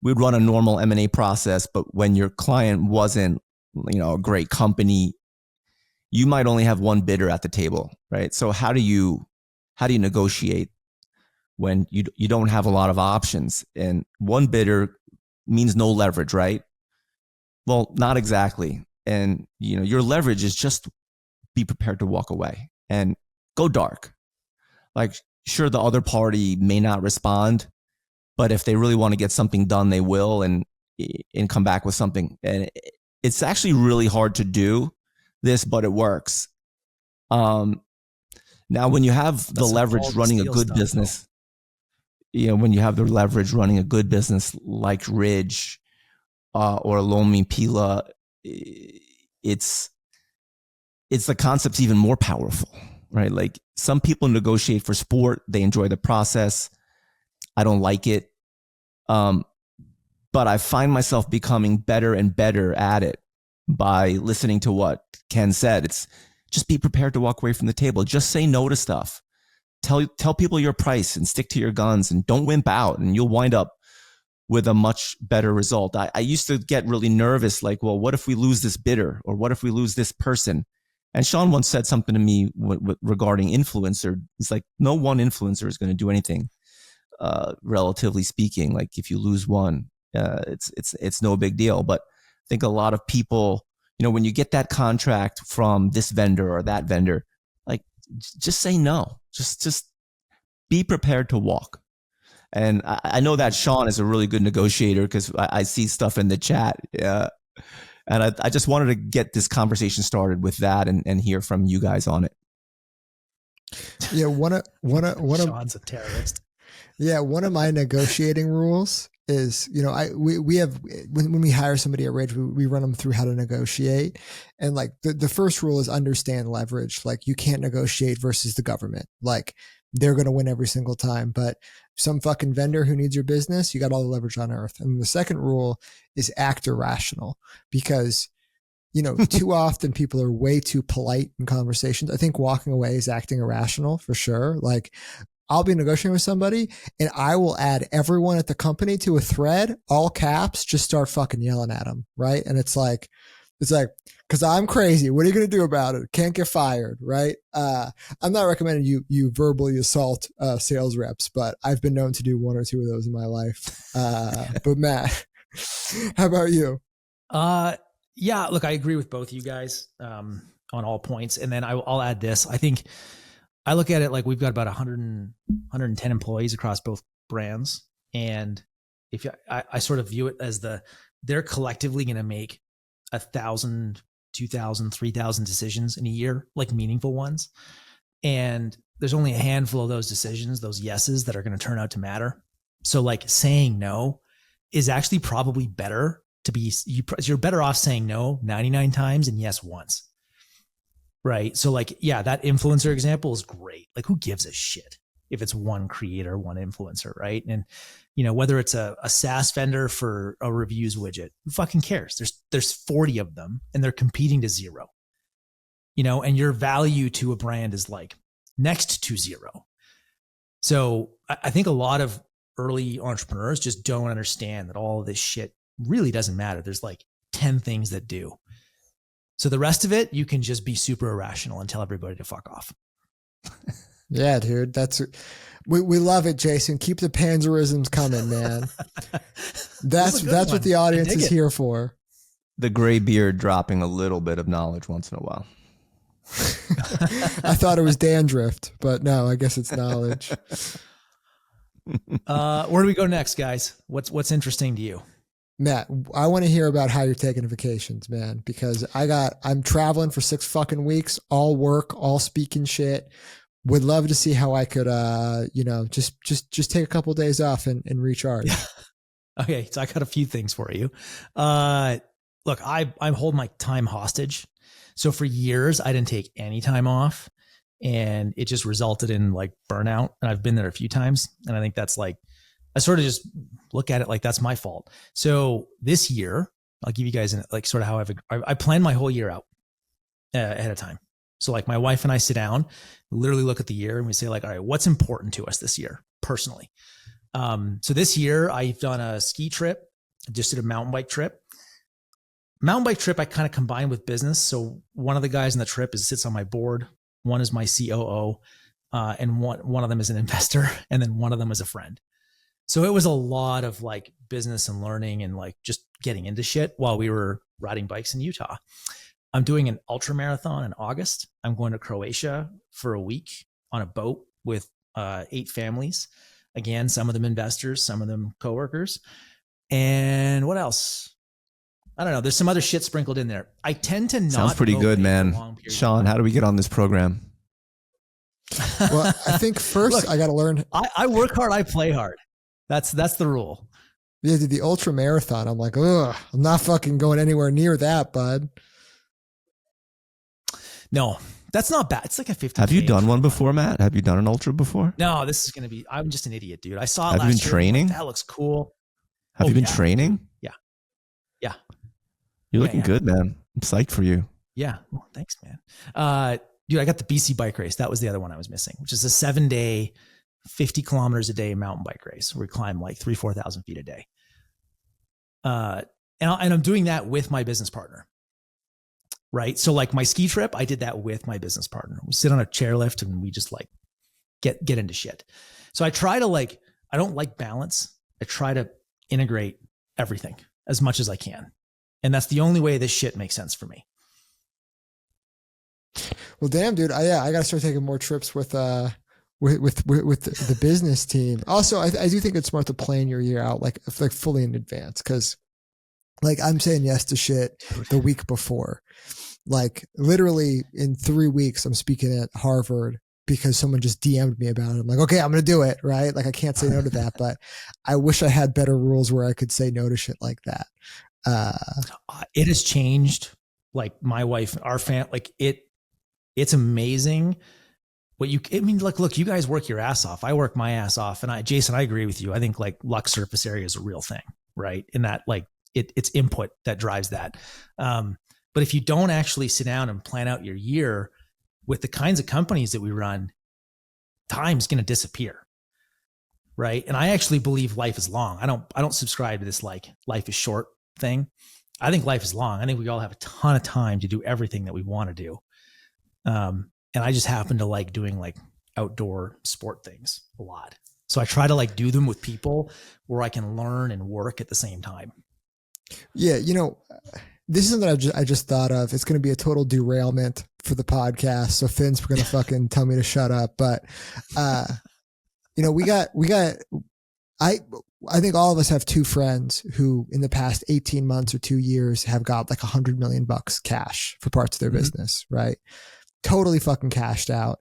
We'd run a normal M&A process, but when your client wasn't, a great company, you might only have one bidder at the table, right? So how do you negotiate when you don't have a lot of options, and one bidder means no leverage, right? Well, not exactly. And your leverage is just be prepared to walk away and go dark. Like, sure, the other party may not respond, but if they really want to get something done, they will and come back with something. And it's actually really hard to do this, but it works. Now, when you have the leverage running a good business, when you have the leverage running a good business like Ridge or Lomi Pila, it's the concept's even more powerful, right? Like, some people negotiate for sport. They enjoy the process. I don't like it. But I find myself becoming better and better at it by listening to what Ken said. It's just be prepared to walk away from the table. Just say no to stuff. Tell people your price and stick to your guns and don't wimp out, and you'll wind up with a much better result. I used to get really nervous, like, well, what if we lose this bidder, or what if we lose this person? And Sean once said something to me regarding influencer. He's like, no one influencer is going to do anything, relatively speaking. Like, if you lose one, it's no big deal. But I think a lot of people, when you get that contract from this vendor or that vendor, like, just say no. Just be prepared to walk. And I know that Sean is a really good negotiator because I see stuff in the chat. Yeah. And I just wanted to get this conversation started with that and hear from you guys on it. Yeah, one of Sean's a terrorist. Yeah, one of my negotiating rules is, we have, when we hire somebody at Ridge, we run them through how to negotiate. And like the first rule is understand leverage. Like, you can't negotiate versus the government. Like, they're going to win every single time, but some fucking vendor who needs your business, you got all the leverage on earth. And the second rule is act irrational, because, too often people are way too polite in conversations. I think walking away is acting irrational for sure. Like, I'll be negotiating with somebody and I will add everyone at the company to a thread, all caps, just start fucking yelling at them. Right. And it's like, cause I'm crazy. What are you going to do about it? Can't get fired. Right. I'm not recommending you verbally assault, sales reps, but I've been known to do one or two of those in my life. But Matt, how about you? Yeah, look, I agree with both of you guys, on all points. And then I'll add this. I think I look at it like we've got about 110 employees across both brands. And if I sort of view it as they're collectively going to make 1,000, 2,000, 3,000 decisions in a year, like meaningful ones. And there's only a handful of those decisions, those yeses, that are going to turn out to matter. So like, saying no is actually probably better you're better off saying no 99 times and yes once. Right. So like, yeah, that influencer example is great. Like, who gives a shit if it's one creator, one influencer, right? And, whether it's a SaaS vendor for a reviews widget, who fucking cares? There's 40 of them and they're competing to zero, and your value to a brand is like next to zero. So I think a lot of early entrepreneurs just don't understand that all of this shit really doesn't matter. There's like 10 things that do. So the rest of it, you can just be super irrational and tell everybody to fuck off. Yeah, dude. We love it, Jason. Keep the Panzerisms coming, man. That's what the audience is here for. The gray beard dropping a little bit of knowledge once in a while. I thought it was dandruff, but no, I guess it's knowledge. Where do we go next, guys? What's interesting to you? Matt, I want to hear about how you're taking vacations, man, because I'm traveling for 6 fucking weeks, all work, all speaking shit. Would love to see how I could, just take a couple of days off and recharge. Okay. So I got a few things for you. Look, I hold my time hostage. So for years I didn't take any time off, and it just resulted in like burnout. And I've been there a few times. And I think that's like, I sort of just look at it like that's my fault. So this year, I'll give you guys like sort of how I plan my whole year out ahead of time. So like my wife and I sit down, literally look at the year and we say like, all right, what's important to us this year personally? So this year I've done a ski trip. I just did a mountain bike trip. mountain bike trip, I kind of combined with business. So one of the guys in the trip sits on my board. One is my COO, and one of them is an investor, and then one of them is a friend. So it was a lot of like business and learning and like just getting into shit while we were riding bikes in Utah. I'm doing an ultra marathon in August. I'm going to Croatia for a week on a boat with 8 families. Again, some of them investors, some of them coworkers. And what else? I don't know. There's some other shit sprinkled in there. I tend to not. Sounds pretty good, man. Sean, how do we get on this program? Well, I think first Look, I got to learn. I work hard. I play hard. That's the rule. Yeah, the ultra marathon. I'm like, ugh, I'm not fucking going anywhere near that, bud. No, that's not bad. It's like a 50. Have you done one before, Matt? Have you done an ultra before? No, this is going to be, I'm just an idiot, dude. I saw it Have last you year. been training? Like, that looks cool. Have you been training? Yeah. You're looking good, man. I'm psyched for you. Yeah. Well, thanks, man. Dude, I got the BC bike race. That was the other one I was missing, which is a 7-day, 50 kilometers a day mountain bike race where we climb like 4,000 feet a day. And I'm doing that with my business partner. Right. So like my ski trip, I did that with my business partner. We sit on a chairlift and we just like get into shit. So I try to like, I don't like balance. I try to integrate everything as much as I can. And that's the only way this shit makes sense for me. Well, damn, dude. I got to start taking more trips with the business team. Also, I do think it's smart to plan your year out like fully in advance. Cause like I'm saying yes to shit the week before. Like literally in 3 weeks, I'm speaking at Harvard because someone just DM'd me about it. I'm like, okay, I'm going to do it. Right. Like I can't say no to that, but I wish I had better rules where I could say no to shit like that. It has changed. Like my wife, our family, like it's amazing what look, you guys work your ass off. I work my ass off. And Jason, I agree with you. I think like luck surface area is a real thing, right? In that like it's input that drives that. But if you don't actually sit down and plan out your year with the kinds of companies that we run, time's going to disappear. Right. And I actually believe life is long. I don't subscribe to this like life is short thing. I think life is long. I think we all have a ton of time to do everything that we want to do. And I just happen to like doing like outdoor sport things a lot. So I try to like do them with people where I can learn and work at the same time. Yeah. You know, this is something I just thought of. It's going to be a total derailment for the podcast. So Finn's going to fucking tell me to shut up. But, you know, I think all of us have 2 friends who in the past 18 months or 2 years have got like $100 million cash for parts of their business, right? Totally fucking cashed out.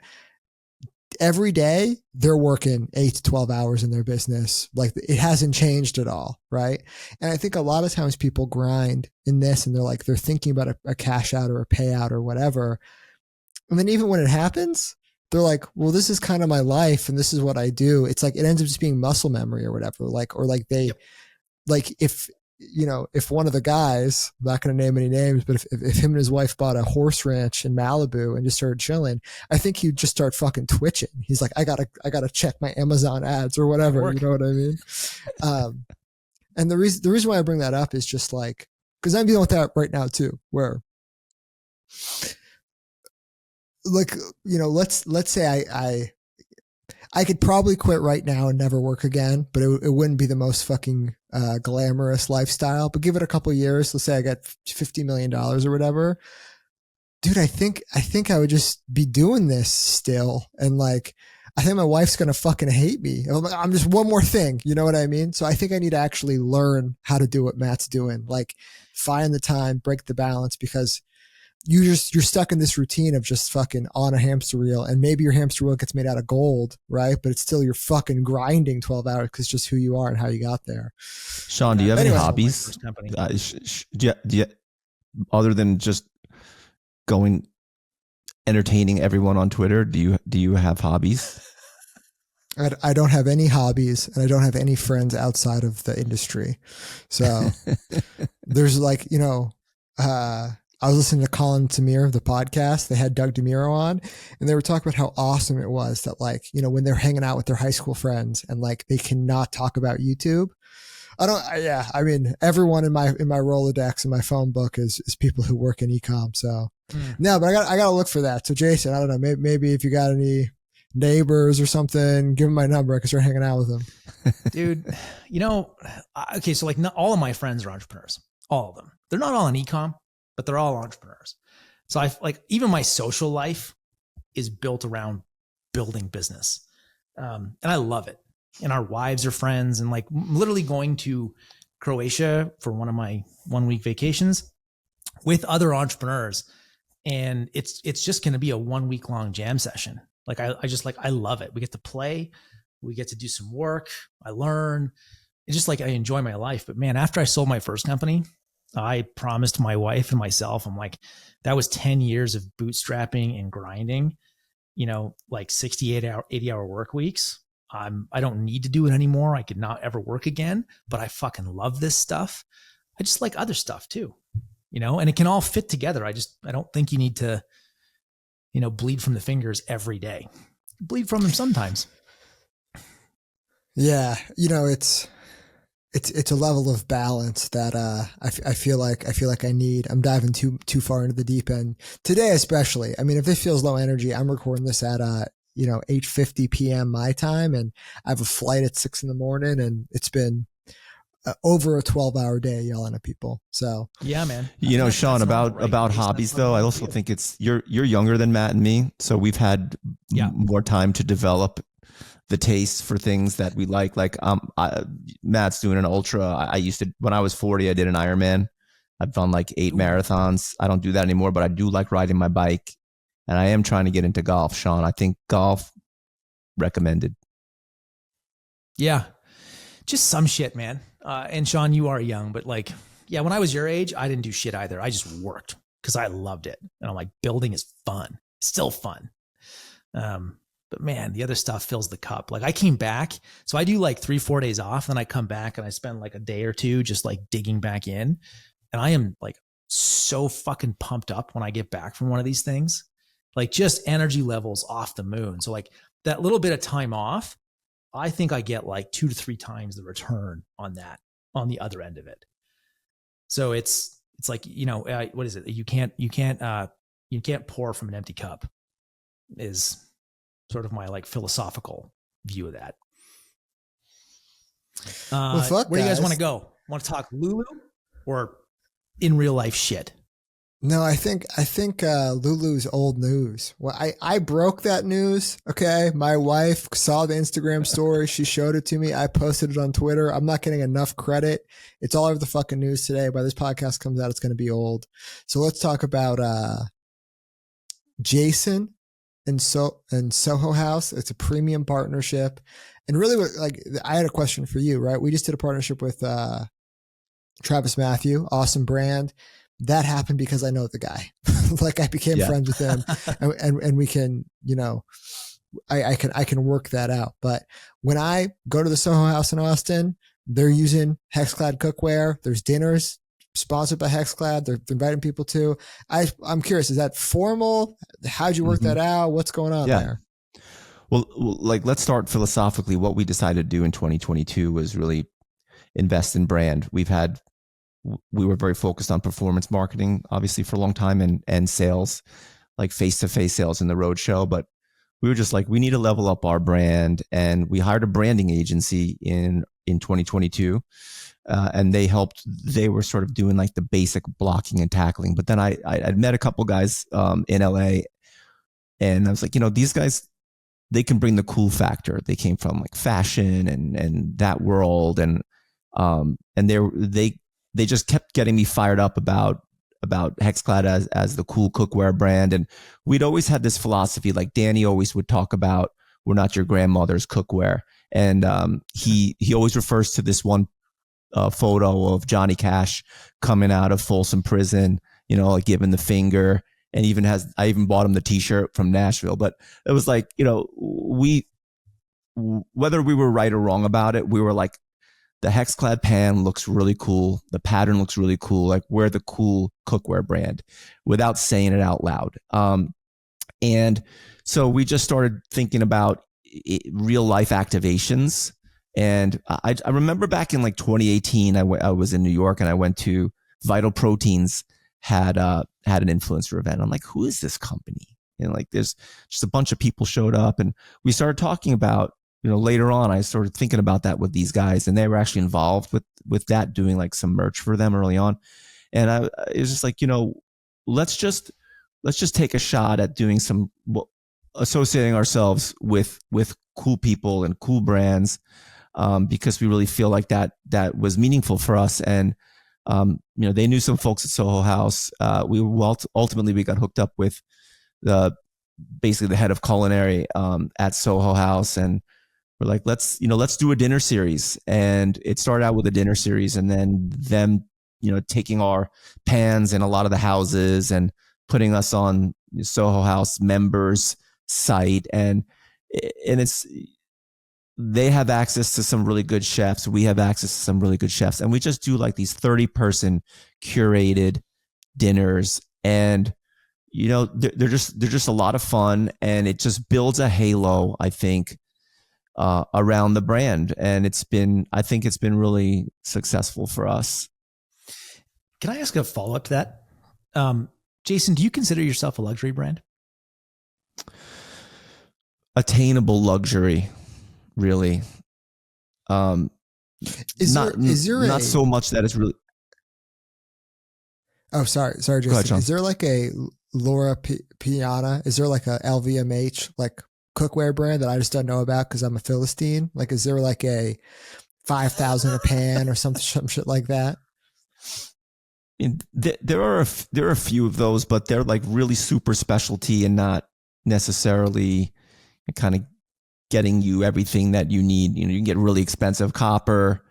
Every day they're working 8 to 12 hours in their business. Like it hasn't changed at all. Right. And I think a lot of times people grind in this and they're thinking about a cash out or a payout or whatever. And then even when it happens, they're like, well, this is kind of my life and this is what I do. It's like, it ends up just being muscle memory or whatever. Like if one of the guys, I'm not going to name any names, but if him and his wife bought a horse ranch in Malibu and just started chilling, I think he'd just start fucking twitching. He's like, I gotta check my Amazon ads or whatever. You know what I mean? And the reason why I bring that up is just like, cause I'm dealing with that right now too, where like, you know, let's say I could probably quit right now and never work again, but it wouldn't be the most fucking glamorous lifestyle. But give it a couple of years. Let's say I got $50 million or whatever. Dude, I think I would just be doing this still. And like, I think my wife's going to fucking hate me. I'm just one more thing. You know what I mean? So I think I need to actually learn how to do what Matt's doing. Like find the time, break the balance, because you're stuck in this routine of just fucking on a hamster wheel, and maybe your hamster wheel gets made out of gold, right? But it's still you're fucking grinding 12 hours because it's just who you are and how you got there. Sean, do you have any hobbies? Other than just entertaining everyone on Twitter, do you have hobbies? I don't have any hobbies, and I don't have any friends outside of the industry. So there's like, you know, I was listening to Colin Tamir, the podcast. They had Doug DeMuro on, and they were talking about how awesome it was that, like, you know, when they're hanging out with their high school friends and like they cannot talk about YouTube. Yeah, I mean, everyone in my Rolodex and my phone book is people who work in ecom. So no, but I got to look for that. So Jason, I don't know, maybe if you got any neighbors or something, give them my number. I can start hanging out with them. Dude, okay. So like not all of my friends are entrepreneurs, all of them. They're not all in ecom, but they're all entrepreneurs. So I like even my social life is built around building business. And I love it. And our wives are friends, and like literally going to Croatia for one of my 1 week vacations with other entrepreneurs. And it's just going to be a 1 week long jam session. Like I love it. We get to play, we get to do some work. I learn. It's just like, I enjoy my life. But man, after I sold my first company, I promised my wife and myself, I'm like, that was 10 years of bootstrapping and grinding, like 80-hour work weeks. I don't need to do it anymore. I could not ever work again, but I fucking love this stuff. I just like other stuff too, and it can all fit together. I don't think you need to, bleed from the fingers every day. Bleed from them sometimes. Yeah. It's a level of balance that, I feel like I need. I'm diving too far into the deep end today, especially. I mean, if this feels low energy, I'm recording this at, 8:50 PM my time, and I have a flight at 6 a.m, and it's been over a 12-hour day yelling at people. So yeah, man. Sean, about hobbies though, I also think you're younger than Matt and me, so we've had more time to develop the taste for things that we like. Like Matt's doing an ultra. I used to, when I was 40, I did an Ironman. I've done like 8 marathons. I don't do that anymore, but I do like riding my bike. And I am trying to get into golf, Sean. I think golf recommended. Yeah. Just some shit, man. And Sean, you are young, but like, yeah, when I was your age, I didn't do shit either. I just worked because I loved it. And I'm like, building is fun. Still fun. But man, the other stuff fills the cup. Like I came back. So I do like 3-4 days off. Then I come back and I spend like a day or two just like digging back in. And I am like so fucking pumped up when I get back from one of these things. Like just energy levels off the moon. So like that little bit of time off, I think I get like 2 to 3 times the return on that on the other end of it. So it's like, what is it? You can't pour from an empty cup is sort of my like philosophical view of that. Where do you guys want to go? Want to talk Lulu or in real life shit? No, I think Lulu's old news. Well, I broke that news. Okay. My wife saw the Instagram story. She showed it to me. I posted it on Twitter. I'm not getting enough credit. It's all over the fucking news today. By this podcast comes out, it's going to be old. So let's talk about, Jason and Soho House. It's a premium partnership. And really like, I had a question for you, right? We just did a partnership with, Travis Matthew, awesome brand. That happened because I know the guy. Like I became friends with him and we can, I can work that out. But when I go to the Soho House in Austin, they're using Hexclad cookware. There's dinners sponsored by Hexclad. They're inviting people to. I'm curious, is that formal? How'd you work that out? What's going on there? Well, like let's start philosophically. What we decided to do in 2022 was really invest in brand. We were very focused on performance marketing, obviously, for a long time, and sales, like face-to-face sales in the roadshow. But we were just like, we need to level up our brand, and we hired a branding agency in 2022, and they were sort of doing like the basic blocking and tackling. But then I'd met a couple guys in LA, and I was like, these guys, they can bring the cool factor. They came from like fashion and that world, and they just kept getting me fired up about Hexclad as the cool cookware brand. And we'd always had this philosophy, like Danny always would talk about, we're not your grandmother's cookware. And he always refers to this one photo of Johnny Cash coming out of Folsom Prison, like giving the finger, and I even bought him the t-shirt from Nashville. But it was like, whether we were right or wrong about it, we were like, the Hexclad pan looks really cool. The pattern looks really cool. Like we're the cool cookware brand without saying it out loud. And so we just started thinking about real life activations And I remember back in like 2018, I was in New York and I went to Vital Proteins had an influencer event. I'm like, who is this company? And like, there's just a bunch of people showed up, and we started talking about, later on, I started thinking about that with these guys, and they were actually involved with that, doing like some merch for them early on. And it was just like, let's just take a shot at doing some, associating ourselves with cool people and cool brands, because we really feel like that was meaningful for us. And they knew some folks at Soho House. Ultimately we got hooked up with basically the head of culinary at Soho House, and we're like, let's do a dinner series. And it started out with a dinner series, and then them taking our pans in a lot of the houses and putting us on Soho House members site, and it's, they have access to some really good chefs. We have access to some really good chefs, and we just do like these 30-person curated dinners, and they're just a lot of fun, and it just builds a halo, I think, around the brand, and I think it's been really successful for us. Can I ask a follow-up to that? Jason, do you consider yourself a luxury brand? Attainable luxury, really. Is there not so much that it's really. Oh, sorry, Jason. Ahead, is there like a Laura Piana? Is there like a LVMH like cookware brand that I just don't know about because I'm a Philistine? Like, is there like a 5,000 a pan or some shit like that? There are a few of those, but they're like really super specialty and not necessarily kind of getting you everything that you need. You can get really expensive copper.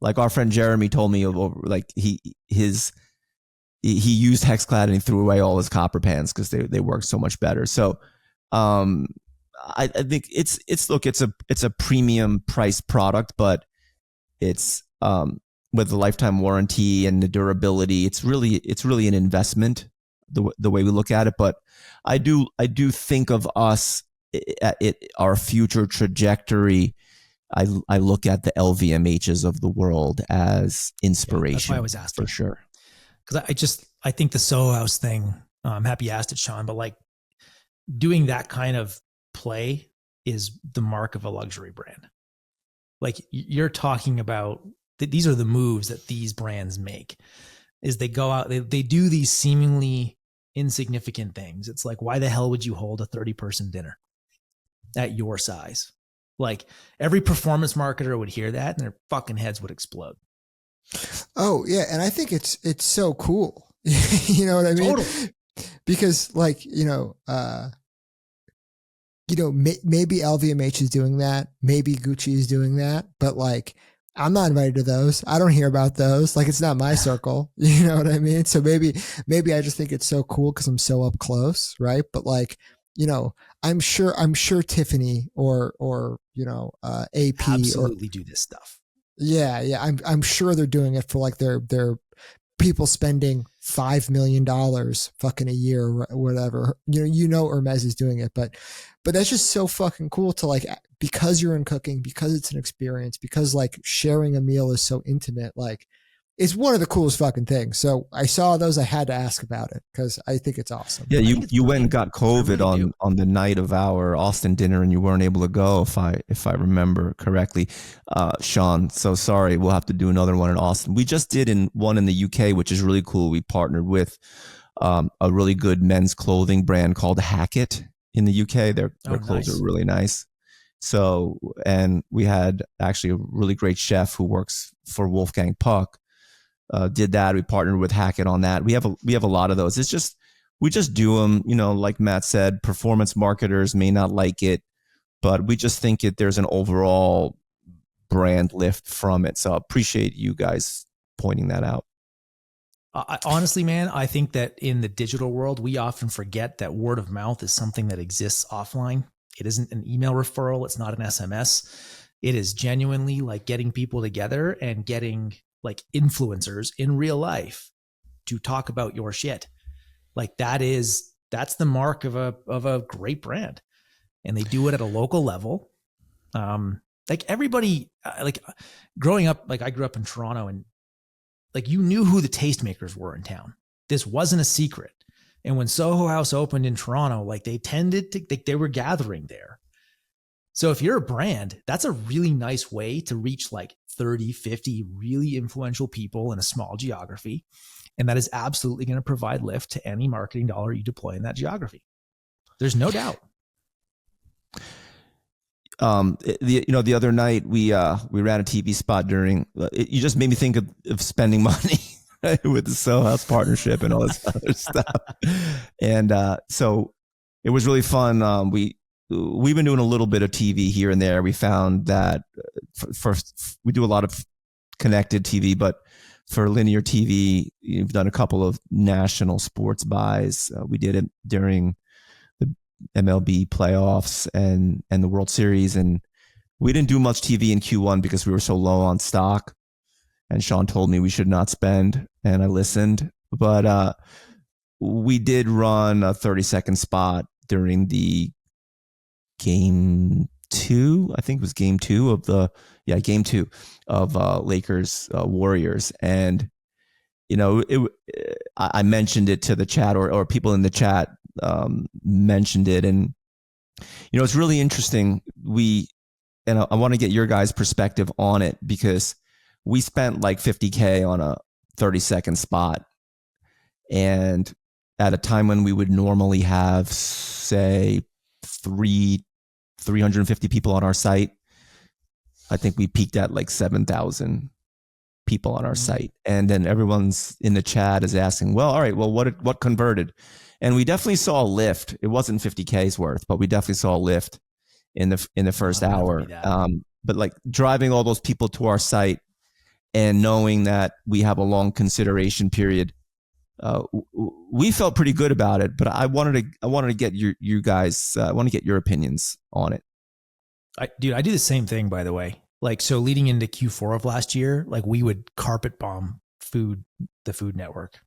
Like our friend Jeremy told me, like he used Hexclad and he threw away all his copper pans because they work so much better. So I think it's a premium price product, but it's with the lifetime warranty and the durability, it's really an investment, the way we look at it. But I do think of us at our future trajectory. I look at the LVMHs of the world as inspiration. Yeah, that's why I was asking, for sure. Because I think the Soho House thing, I'm happy you asked it, Sean, but like doing that kind of play is the mark of a luxury brand. Like you're talking about, these are the moves that these brands make, is they go out, they do these seemingly insignificant things. It's like, why the hell would you hold a 30-person dinner at your size? Like every performance marketer would hear that and their fucking heads would explode. Oh yeah. And I think it's so cool. You know what I mean? Totally. Because like, maybe LVMH is doing that. Maybe Gucci is doing that, but like, I'm not invited to those. I don't hear about those. Like it's not my circle. You know what I mean? So maybe I just think it's so cool because I'm so up close. Right. But like, I'm sure Tiffany or AP absolutely do this stuff. Yeah. I'm sure they're doing it for like their people spending $5 million fucking a year or whatever. Hermes is doing it, but that's just so fucking cool to like, because you're in cooking, because it's an experience, because like sharing a meal is so intimate. Like it's one of the coolest fucking things. So I saw those. I had to ask about it because I think it's awesome. Yeah, you went and got COVID on the night of our Austin dinner, and you weren't able to go, if I remember correctly, Sean. So sorry, we'll have to do another one in Austin. We just did one in the UK, which is really cool. We partnered with a really good men's clothing brand called Hackett in the UK. Their clothes are really nice. So, and we had actually a really great chef who works for Wolfgang Puck. Did that. We partnered with Hackett on that. We have a lot of those. It's just, we just do them, like Matt said, performance marketers may not like it, but we just think there's an overall brand lift from it. So I appreciate you guys pointing that out. Honestly, man, I think that in the digital world, we often forget that word of mouth is something that exists offline. It isn't an email referral. It's not an SMS. It is genuinely like getting people together and getting like influencers in real life to talk about your shit. Like that's the mark of a great brand. And they do it at a local level. like everybody, like growing up, like I grew up in Toronto, and like you knew who the tastemakers were in town. This wasn't a secret. And when Soho House opened in Toronto, like they tended to, they were gathering there. So if you're a brand, that's a really nice way to reach like 30, 50 really influential people in a small geography. And that is absolutely going to provide lift to any marketing dollar you deploy in that geography. There's no doubt. The other night we ran a TV spot during. You just made me think of spending money right, with the Soho House partnership and all this other stuff, and so it was really fun. We've been doing a little bit of TV here and there. We found that first we do a lot of connected TV, but for linear TV, we've done a couple of national sports buys. We did it during the MLB playoffs and the World Series. And we didn't do much TV in Q1 because we were so low on stock. And Sean told me we should not spend, and I listened. But we did run a 30-second spot during the game two. I think it was game two of Lakers Warriors. And, I mentioned it to the chat or people in the chat mentioned it. And, it's really interesting. I want to get your guys' perspective on it because we spent like $50K on a 30-second spot. And at a time when we would normally have, say, 350 people on our site, I think we peaked at like 7,000 people on our site. And then everyone's in the chat is asking, well, all right, well, what converted? And we definitely saw a lift. It wasn't 50K's worth, but we definitely saw a lift in the first hour. But like driving all those people to our site and knowing that we have a long consideration period, we felt pretty good about it. But I wanted to get you guys. I want to get your opinions on it. I do the same thing, by the way. Like, so leading into Q4 of last year, like we would carpet bomb the Food Network.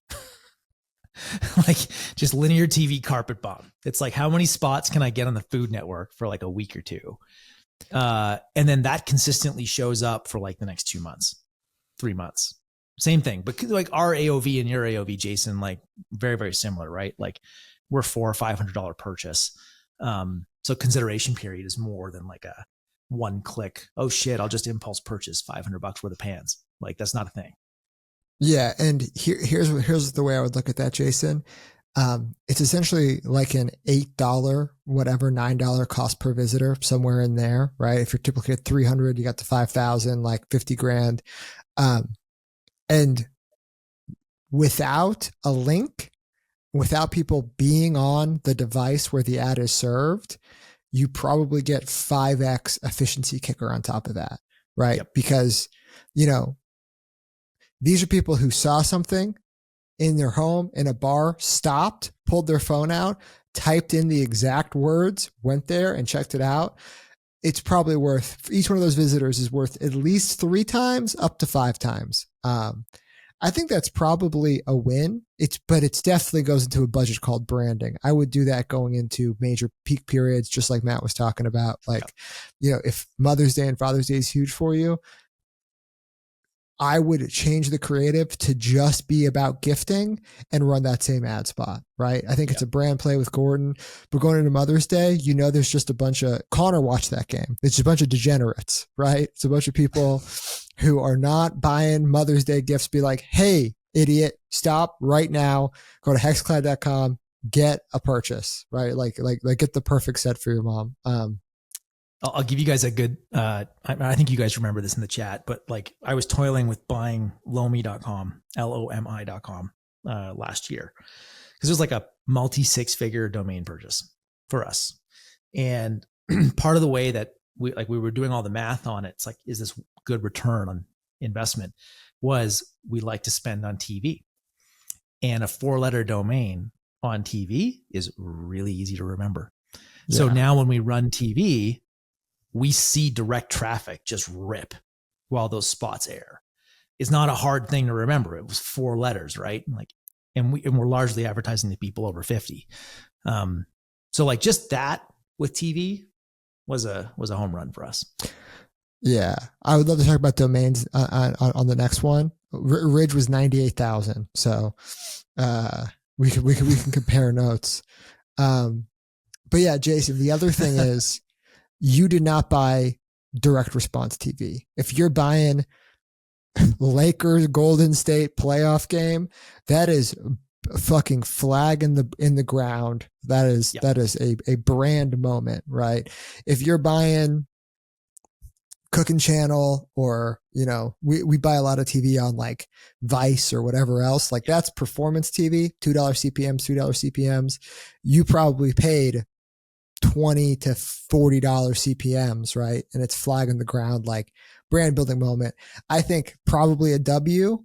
Like just linear TV carpet bomb. It's like, how many spots can I get on the Food Network for like a week or two? And then that consistently shows up for like the next 2 months, 3 months. Same thing. But like our AOV and your AOV, Jason, like very, very similar, right? Like we're $400 or $500 purchase. So consideration period is more than like a one click. Oh shit, I'll just impulse purchase $500 worth of pans. Like that's not a thing. Yeah. And here's the way I would look at that, Jason. It's essentially like an $8, whatever, $9 cost per visitor, somewhere in there, right? If you're typically at 300, you got to 5,000, like 50 grand. And without a link, without people being on the device where the ad is served, you probably get 5x efficiency kicker on top of that, right? Yep. Because, these are people who saw something in their home, in a bar, stopped, pulled their phone out, typed in the exact words, went there and checked it out. It's probably worth, each one of those visitors is worth at least 3 times up to 5 times. I think that's probably a win. But it's definitely goes into a budget called branding. I would do that going into major peak periods, just like Matt was talking about. Like, if Mother's Day and Father's Day is huge for you, I would change the creative to just be about gifting and run that same ad spot, right? I think it's a brand play with Gordon. But going into Mother's Day, there's just a bunch of, Connor watched that game. It's just a bunch of degenerates, right? It's a bunch of people who are not buying Mother's Day gifts. Be like, hey, idiot, stop right now. Go to hexclad.com, get a purchase, right? Like get the perfect set for your mom. I'll give you guys a good, I think you guys remember this in the chat, but like I was toiling with buying lomi.com, LOMI.com, last year. Cause it was like a multi 6-figure domain purchase for us. And part of the way that we were doing all the math on it, it's like, is this good return on investment? Was we like to spend on TV, and a 4-letter domain on TV is really easy to remember. Yeah. So now when we run TV, we see direct traffic just rip while those spots air. It's not a hard thing to remember. It was 4 letters, right? Like, and we're largely advertising to people over 50. So like just that with TV was a home run for us. Yeah, I would love to talk about domains on the next one. Ridge was 98,000, so we can compare notes. But yeah, Jason, the other thing is you did not buy direct response TV. If you're buying Lakers Golden State playoff game, that is a fucking flag in the ground. That is a brand moment, right? If you're buying Cooking Channel, or we buy a lot of TV on like Vice or whatever else, like that's performance TV, $2 CPMs, $3 CPMs. You probably paid $20 to $40 CPMs, right? And it's flag on the ground, like brand building moment. I think probably a W,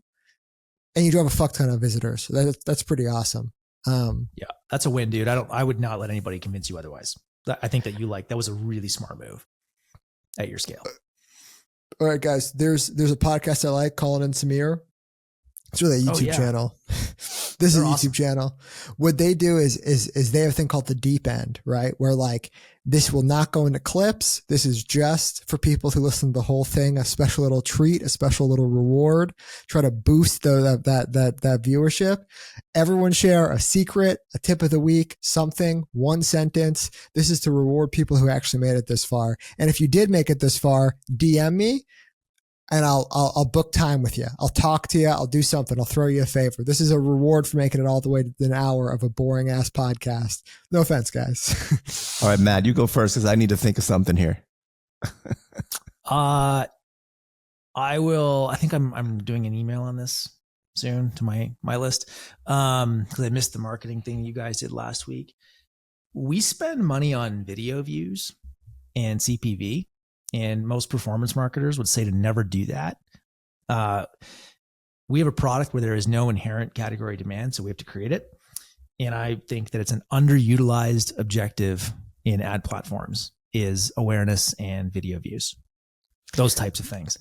and you do have a fuck ton of visitors. So that's pretty awesome. Yeah, that's a win, dude. I would not let anybody convince you otherwise. I think that that was a really smart move at your scale. All right, guys, there's a podcast I like, Colin and Samir. It's really a YouTube channel. This is a YouTube channel. What they do is they have a thing called the deep end, right? Where like this will not go into clips. This is just for people who listen to the whole thing, a special little treat, a special little reward, try to boost that viewership. Everyone share a secret, a tip of the week, something, one sentence. This is to reward people who actually made it this far. And if you did make it this far, DM me. And I'll book time with you. I'll talk to you. I'll do something. I'll throw you a favor. This is a reward for making it all the way to an hour of a boring ass podcast. No offense, guys. All right, Matt, you go first because I need to think of something here. I will. I think I'm doing an email on this soon to my list because I missed the marketing thing you guys did last week. We spend money on video views and CPV. And most performance marketers would say to never do that. We have a product where there is no inherent category demand, so we have to create it. And I think that it's an underutilized objective in ad platforms is awareness and video views. Those types of things.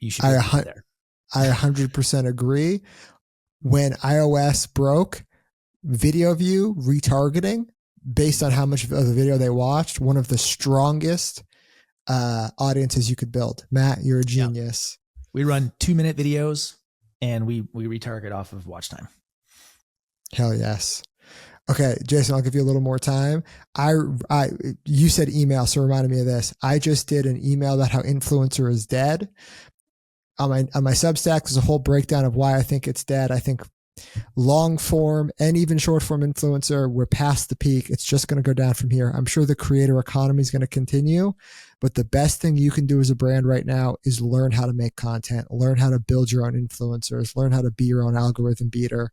You should be there. I 100% agree. When iOS broke, video view retargeting based on how much of the video they watched, one of the strongest audiences you could build. Matt, you're a genius. Yeah. We run 2-minute videos and we retarget off of watch time. Hell yes. Okay, Jason, I'll give you a little more time. You said email, so it reminded me of this. I just did an email about how influencer is dead. On my Substack, there's a whole breakdown of why I think it's dead. I think long form and even short form influencer, we're past the peak. It's just going to go down from here. I'm sure the creator economy is going to continue, but the best thing you can do as a brand right now is learn how to make content, learn how to build your own influencers, learn how to be your own algorithm beater,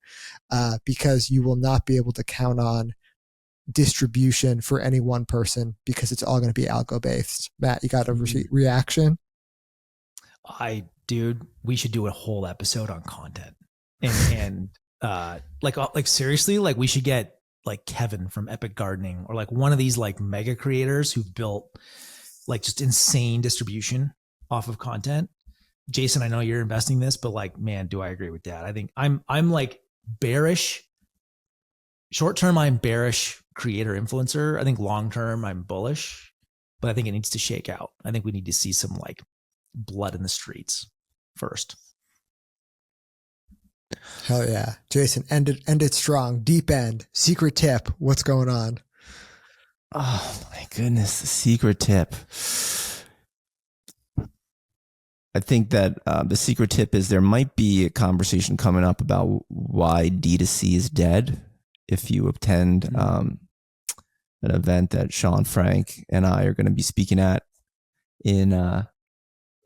because you will not be able to count on distribution for any one person because it's all going to be algo based. Matt, you got a reaction? Dude, we should do a whole episode on content. And like seriously, like we should get like Kevin from Epic Gardening or like one of these like mega creators who've built like just insane distribution off of content. Jason, I know you're investing this, but like, man, do I agree with that? I think I'm like bearish. Short term, I'm bearish creator influencer. I think long term, I'm bullish, but I think it needs to shake out. I think we need to see some like blood in the streets first. Hell yeah. Jason, end it strong. Deep end. Secret tip. What's going on? Oh my goodness. The secret tip. I think that the secret tip is there might be a conversation coming up about why D2C is dead. If you attend an event that Sean Frank and I are going to be speaking at in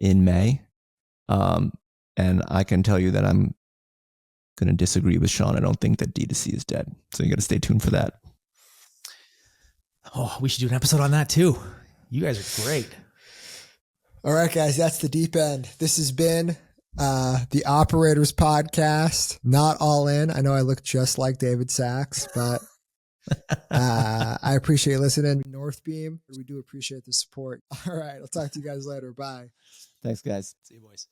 May. And I can tell you that I'm going to disagree with Sean. I don't think that D2C is dead. So you got to stay tuned for that. Oh, we should do an episode on that too. You guys are great. All right, guys, that's the deep end. This has been the Operators Podcast. Not all in. I know I look just like David Sachs, but I appreciate listening. Northbeam, we do appreciate the support. All right, I'll talk to you guys later. Bye. Thanks, guys. See you, boys.